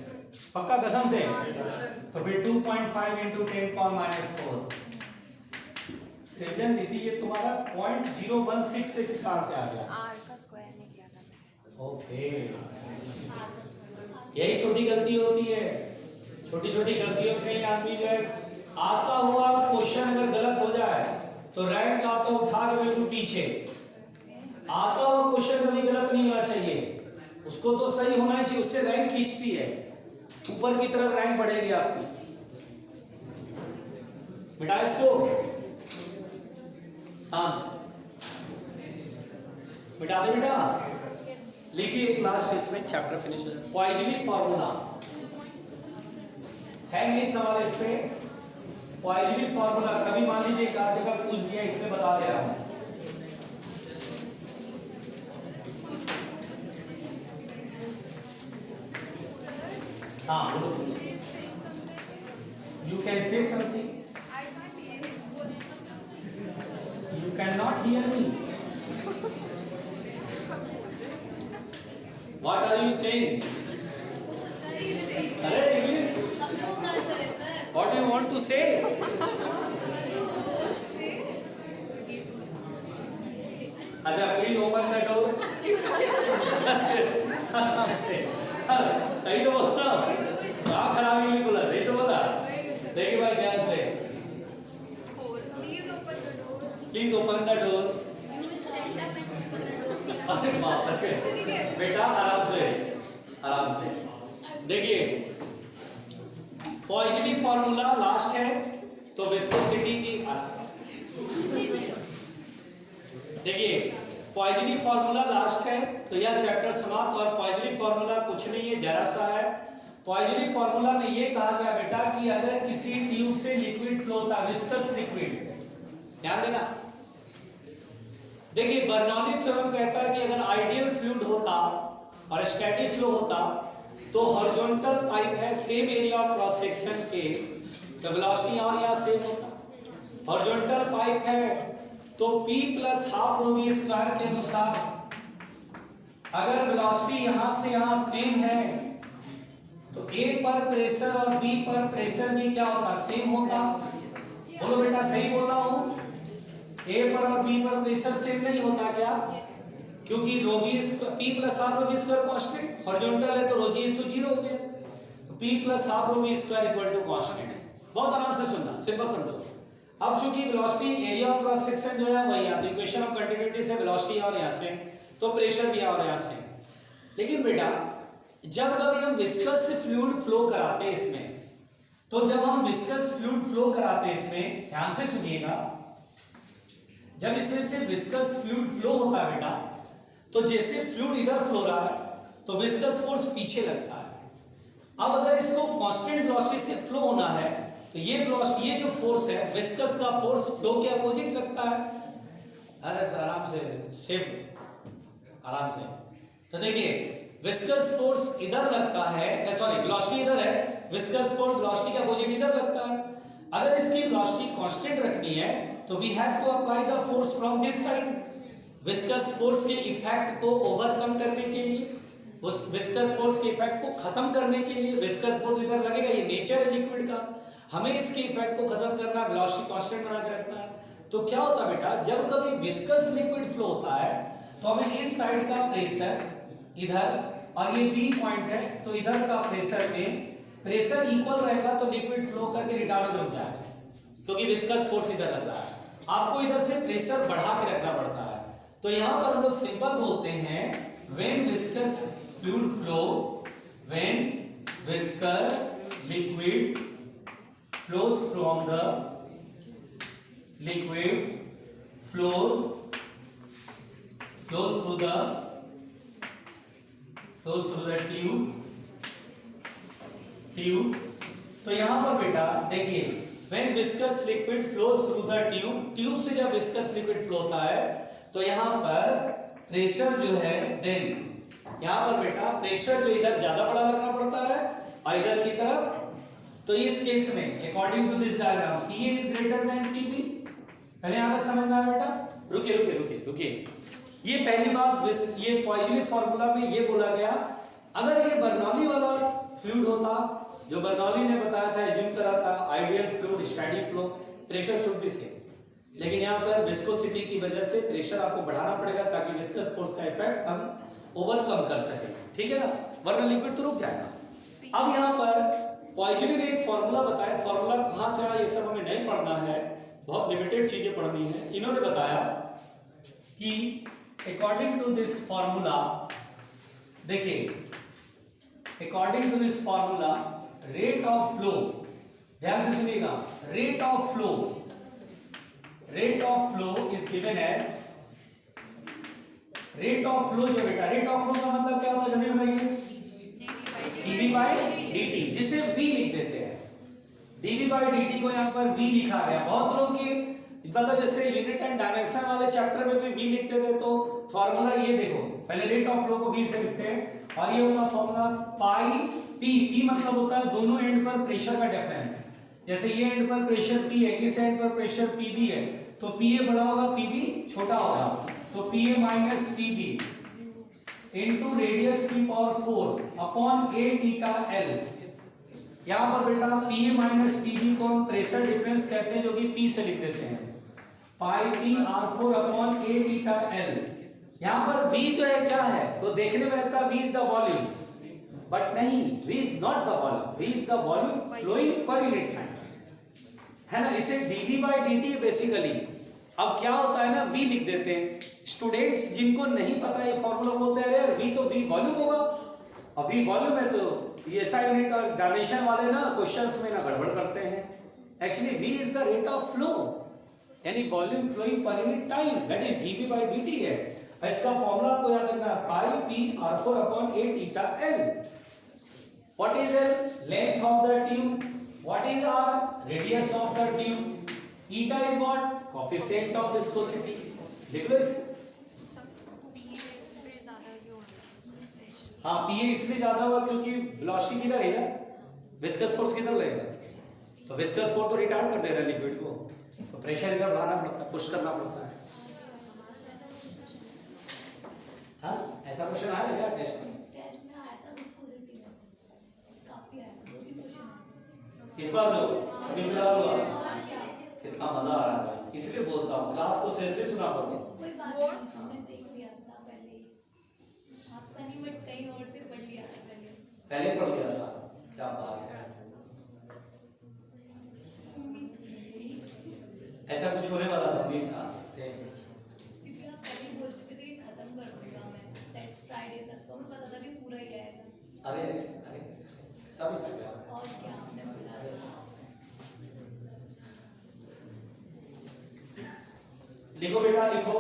पक्का कसम से तो फिर 2.5 into 10⁻⁴। सेजन दीदी ये तुम्हारा 0.0166 कहां से आ गया? आर का स्क्वायर नहीं किया था मैंने। ओके यही छोटी गलती होती है। छोटी छोटी गलतियों से ही आदमी जो है आता हुआ क्वेश्चन अगर गलत हो जाए तो रैंक आपका उठा के बिल्कुल पीछे। आता हुआ क्वेश्चन कभी गलत नहीं होना चाहिए, उसको तो सही होना ही चाहिए, उससे रैंक खींचती है, ऊपर की तरफ रैंक बढ़ेगी आपकी। बेटा इसको शांत मिटा दे बेटा। लिखिए एक लास्ट इसमें चैप्टर फिनिश हो जाए। पॉइजनी फार्मूला है नहीं सवाल इस पे। पॉइजनी फार्मूला कभी मान लीजिए एक आध जगह पूछ दिया इसमें बता दे रहा हूं। हाँ बोलो you can say something you can not hear me what are you saying? अरे English what you want to say? अच्छा प्लीज ओपन द डोर। सही तो बोल रहा हूँ, आप खराबी नहीं बोला, सही तो बोला। देखिए भाई ध्यान से, प्लीज ओपन द डोर। अरे बाप रे बेटा आराम से आराम से। देखिए पॉइजनी फार्मूला लास्ट है तो विस्कोसिटी की देखिए पॉइजनी फार्मूला लास्ट है तो यह चैप्टर समाप्त। और पॉइजनी फार्मूला कुछ नहीं है, जरा सा है। पॉइजनी फार्मूला में ये कहा गया बेटा कि अगर किसी ट्यूब से लिक्विड फ्लो होता है, विस्कस लिक्विड, ध्यान देना, देखिए बर्नौली थ्योरम कहता है कि अगर आइडियल फ्लूइड होता और स्टैटिक फ्लो होता तो हॉरिजॉन्टल पाइप है same area of cross section के, तो वेलोसिटी और यहाँ सेम होता। हॉरिजॉन्टल पाइप है तो P plus half rho we square के अनुसार अगर वेलोसिटी यहाँ से यहाँ सेम है तो A पर प्रेशर और B पर प्रेशर भी क्या होता, सेम होता। बोलो बेटा सही बोल रहा हूँ? A पर और B पर प्रेशर सेम नहीं होता क्या? क्योंकि rho V P plus half rho we square constant, horizontal है तो रो जी तो जीरो हो गया, तो P plus half rho we square equal to constant. बहुत आराम से सुनना, सिंपल समझो। अब चूंकि velocity area of cross section जो है वही है, तो इक्वेशन ऑफ कंटिन्यूटी से वेलोसिटी और यहाँ से तो प्रेशर भी और यहाँ से। लेकिन बेटा जब कभी हम विस्कस फ्लूइड फ्लो कराते हैं इसमें, तो जब हम विस्कस फ्लूइड फ्लो कराते हैं इसमें, ध्यान से सुनिएगा, जब इसमें से विस्कस फ्लूइड फ्लो होता है बेटा, तो जैसे फ्लूइड इधर फ्लो रहा है तो विस्कस फोर्स पीछे लगता है। अब अगर इसको कांस्टेंट वेलोसिटी से फ्लो होना है तो ये जो फोर्स है विस्कस का फोर्स फ्लो के अपोजिट लगता है। अरे आराम से सेफ आराम से। तो देखिए विस्कस फोर्स इधर लगता है, सॉरी वेलोसिटी इधर है, विस्कस फोर्स वेलोसिटी के अपोजिट इधर लगता है। अगर इसकी वेलोसिटी कांस्टेंट रखनी है तो we have to apply the force from this side. Viscous force के इफेक्ट को ओवरकम करने के लिए, उस विस्कस फोर्स के इफेक्ट को खत्म करने के लिए, विस्कस फोर्स इधर लगेगा, ये नेचर है लिक्विड का, हमें इसके इफेक्ट को खत्म करना, वेलोसिटी कांस्टेंट बना के रखना है। तो क्या होता है बेटा, जब कभी विस्कस लिक्विड फ्लो होता है तो हमें इस साइड का प्रेशर इधर, और ये B पॉइंट है तो इधर का प्रेशर में प्रेशर इक्वल रहेगा तो लिक्विड फ्लो करके रिटार्ड रुक जाएगा, क्योंकि विस्कस फोर्स इधर लग रहा है। आपको इधर से प्रेशर बढ़ा के रखना पड़ता है। तो यहां पर हम लोग सिंपल बोलते हैं when viscous fluid flow, when viscous liquid flows from the liquid flows through the tube। तो यहां पर बेटा देखिए when viscous liquid flows through the tube से जब viscous liquid flow होता है तो यहां पर प्रेशर जो है देन यहां पर बेटा प्रेशर जो इधर ज्यादा बड़ा रखना पड़ता है और इधर की तरफ। तो इस केस में according to this diagram PA is greater than PB। पहले यहां तक समझ में आया बेटा? रुकिए। ये पहली बात, ये पॉइजनिक फार्मूला में ये बोला गया, अगर ये बर्नौली वाला फ्लूइड होता जो बर्नौली ने बताया था, एज्यूम करा था ideal fluid static flow, pressure should be same. लेकिन यहाँ पर विस्कोसिटी की वजह से प्रेशर आपको बढ़ाना पड़ेगा ताकि विस्कस फोर्स का इफेक्ट हम ओवरकम कर सके, ठीक है ना, वरना लिक्विड तो रुक जाएगा। अब यहाँ पर पॉइजनी ने एक फार्मूला बताया, फार्मूला कहाँ से आया ये सब हमें नहीं पढ़ना है, बहुत लिमिटेड चीजें पढ़नी है। इन्होंने बताया कि अकॉर्डिंग टू दिस फार्मूला, देखिए according to this formula rate of flow, ध्यान से सुनिएगा, rate of flow is given as, rate of flow जो बेटा, रेट ऑफ फ्लो का मतलब क्या होता है जल्दी बताइए? dV by dt, जिसे V लिख देते हैं। dV by dt को यहाँ पर V लिखा गया। बहुत लोगों की मतलब जैसे यूनिट एंड डायमेंशन वाले चैप्टर में भी V लिखते थे, तो फॉर्मूला ये देखो, पहले रेट ऑफ फ्लो को V से लिखते हैं और ये होता फॉर्मूला पाई P मतलब होता है दोनों एंड पर प्रेशर का डिफरेंस। जैसे ये एंड पर प्रेशर P है, इस एंड पर प्रेशर PB है, तो PA बड़ा होगा PB छोटा होगा, तो PA minus PB into radius की power 4 upon a theta l। यहाँ पर बेटा PA माइनस PB को हम प्रेशर डिफरेंस कहते हैं, जो कि P से लिख देते हैं, पाई P R4 upon a theta l। यहाँ पर V जो है क्या है, तो देखने में लगता है V is the volume, but नहीं, V is not the volume, V is the volume flowing per unit time, है ना। इसे dV by dt बेसिकली, अब क्या होता है ना, V लिख देते हैं। स्टूडेंट्स जिनको नहीं पता ये फॉर्मूला बोलते हैं यार V तो V वॉल्यूम होगा, और V वॉल्यूम है तो ये SI यूनिट और डायमेंशन वाले ना क्वेश्चंस में ना गड़बड़ करते हैं। Actually V is the rate of flow, यानी volume flowing per unit time, that is dV by dt है। इसका फॉर्मूला आपको याद रखना है, पाई P R4 upon a theta l। What is l? Length of the tube. What is r? Radius of the tube. eta is what? Coefficient of viscosity. देख लो इसे, हाँ पीए इसलिए ज्यादा हुआ क्योंकि वेलोसिटी किधर रहेगा, विस्कस फोर्स किधर लगेगा, तो विस्कस फोर्स तो रिटार्ड कर देगा लिक्विड को, तो प्रेशर इधर बढ़ाना पड़ता है, पुश करना पड़ता है। हाँ ऐसा क्वेश्चन आया क्या टेस्ट में? टेस्ट में आया था विस्कोसिटी में से काफी आया था, 2-3 क्वेश्चन इस बार जो अभी फिलहाल हुआ कितना मजा आ रहा है, इसलिए बोलता हूँ क्लास को सही से सुना करो। कोई बात नहीं, हमने देख लिया था पहले, आपका नहीं बट कहीं और से पढ़ लिया था पहले पढ़ लिया था, क्या बात है, ऐसा कुछ होने वाला था उम्मीद था, क्योंकि आप पहले बोल चुके थे कि खत्म कर दूंगा मैं सेट फ्राइडे तक, तो हमें पता था कि पूरा ही आएगा। अरे अरे ऐसा भी कर गया। और क्या आपने बोला था? लिखो बेटा लिखो,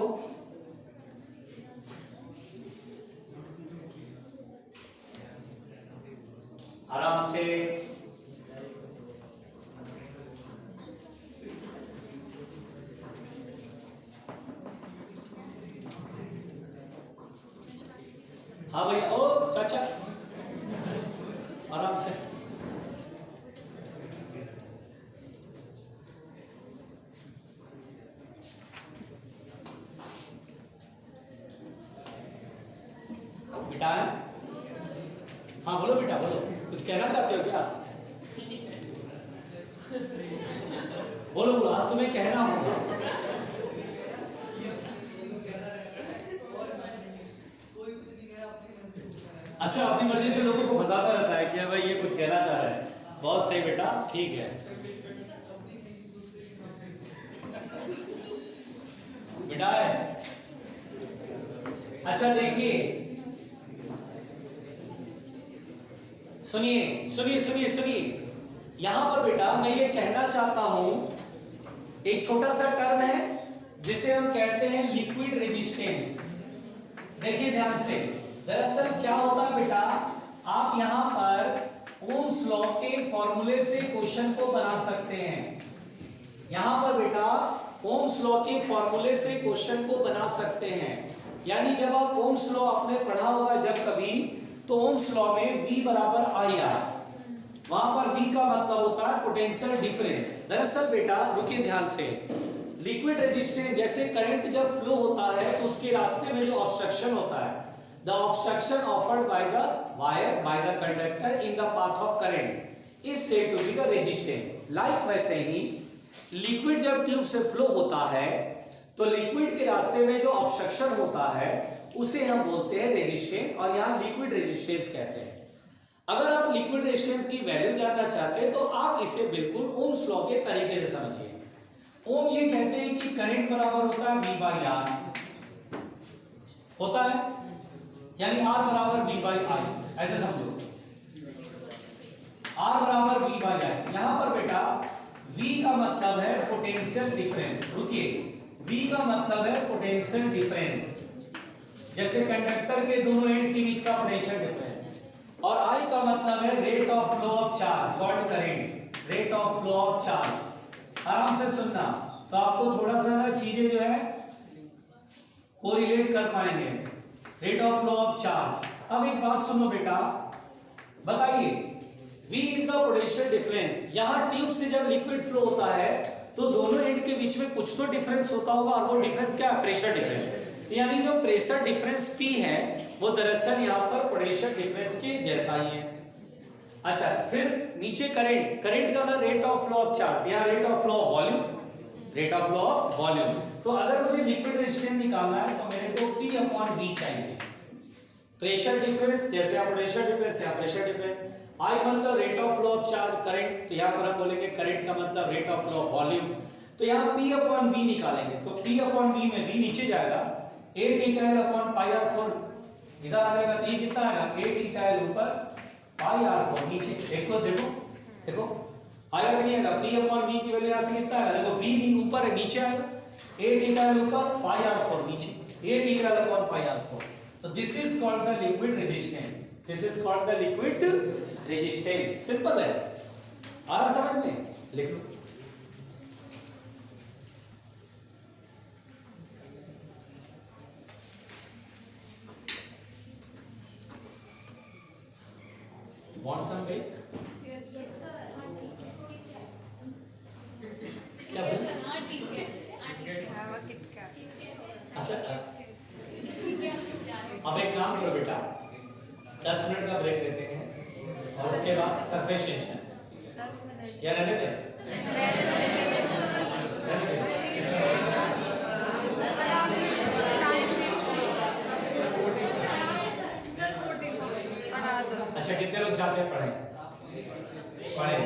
आराम से, हाँ भैया, ओ चाचा आराम से, बेटा हाँ बोलो बेटा बोलो, कुछ कहना चाहते हो क्या? बोलो बोलो, आज तुम्हें कहना होगा। अच्छा अपनी मर्जी से लोगों को फंसाता रहता है कि भाई ये कुछ कहना चाह रहा है, बहुत सही बेटा, ठीक है बेटा है। अच्छा देखिए सुनिए सुनिए सुनिए सुनिए, यहां पर बेटा मैं ये कहना चाहता हूं, एक छोटा सा टर्म है जिसे हम कहते हैं लिक्विड रेजिस्टेंस। देखिए ध्यान से, दरअसल क्या होता है बेटा, आप यहां पर ओम्स लॉ के फॉर्मूले से क्वेश्चन को बना सकते हैं। यहां पर बेटा ओम्स लॉ के फॉर्मूले से क्वेश्चन को बना सकते हैं, यानी जब आप ओम्स लॉ आपने पढ़ा होगा जब कभी, तो ओम्स लॉ में V बराबर IR, वहां पर V का मतलब होता है पोटेंशियल डिफरेंस। दरअसल बेटा रुकिए ध्यान से, लिक्विड रेजिस्टेंस जैसे करंट जब फ्लो होता है तो उसके रास्ते में जो ऑब्स्ट्रक्शन होता है, the obstruction offered by the wire by the conductor in the path of current is said to be the resistance. Like वैसे ही लिक्विड जब ट्यूब से फ्लो होता है तो लिक्विड के रास्ते में जो ऑब्स्ट्रक्शन होता है उसे हम बोलते हैं रेजिस्टेंस, और यहाँ लिक्विड रेजिस्टेंस कहते हैं। अगर आप लिक्विड रेजिस्टेंस की वैल्यू जानना चाहते हैं तो आप इसे बिल्कुल ओम्स लॉ के तरीके से समझिए। ओम ये कहते हैं कि करंट बराबर होता है V बाई R, होता है, यानी R बराबर V बाई I, ऐसे समझो, R बराबर V बाई I। यहां पर बेटा V का मतलब है पोटेंशियल डिफरेंस, रुकिए, V का मतलब है पोटेंशियल डिफरेंस, जैसे कंडक्टर के दोनों एंड के बीच का पोटेंशियल डिफरेंस, और I का मतलब है rate of flow of charge, called current, rate of flow of charge. आराम से सुनना, तो आपको थोड़ा सा ना चीजें जो है कोरिलेट कर पाएंगे, rate of flow of charge. अब एक बात सुनो बेटा, बताइए V is the potential difference. यहां ट्यूब से जब लिक्विड फ्लो होता है तो दोनों एंड के बीच में कुछ तो डिफरेंस होता होगा, और वो डिफरेंस क्या है? Pressure difference. यानी जो प्रेशर डिफरेंस P है वो दरअसल यहाँ पर पोटेंशियल डिफरेंस के जैसा ही है। अच्छा फिर नीचे करंट, करंट का मतलब rate of flow of charge, यहाँ rate of flow of volume, rate of flow of volume. तो अगर मुझे लिक्विड रेजिस्टेंस निकालना है तो मेरे को P अपॉन V चाहिए। प्रेशर डिफरेंस, जैसे आप प्रेशर डिफरेंस या प्रेशर डिफरेंस, I मतलब rate of flow of charge current, तो यहाँ पर हम बोलेंगे करंट का मतलब rate of flow of volume, तो यहाँ P अपॉन V निकालेंगे, तो P अपॉन V में V नीचे जाएगा, 8 अपॉन पाई आर 4 इधर आ जाएगा, तो ये कितना आएगा 8 ऊपर पाई आर 4 नीचे। देखो देखो देखो आया कि नहीं आएगा, P अपॉन V की वैल्यू यहाँ से कितना आएगा, देखो V नहीं ऊपर है, नीचे आएगा, 8 ऊपर पाई आर 4 नीचे, 8 अपॉन पाई आर 4। तो this is called the liquid resistance, this is called the liquid resistance. Simple है, आ रहा समझ में? लिख लो। Want some milk? Yes sir, हाँ ठीक है। क्या ठीक है बोले? सर, हाँ ठीक है, हाँ ठीक है। Have a KitKat. अच्छा ठीक है, हम लोग जा रहे हैं। अब एक काम करो बेटा, 10 मिनट का ब्रेक देते हैं और उसके बाद सरफेस टेंशन 10 मिनट। या रहने दें? रहने दें। पढ़ा दो। अच्छा कितने लोग चाहते हैं पढ़ें? पढ़ें।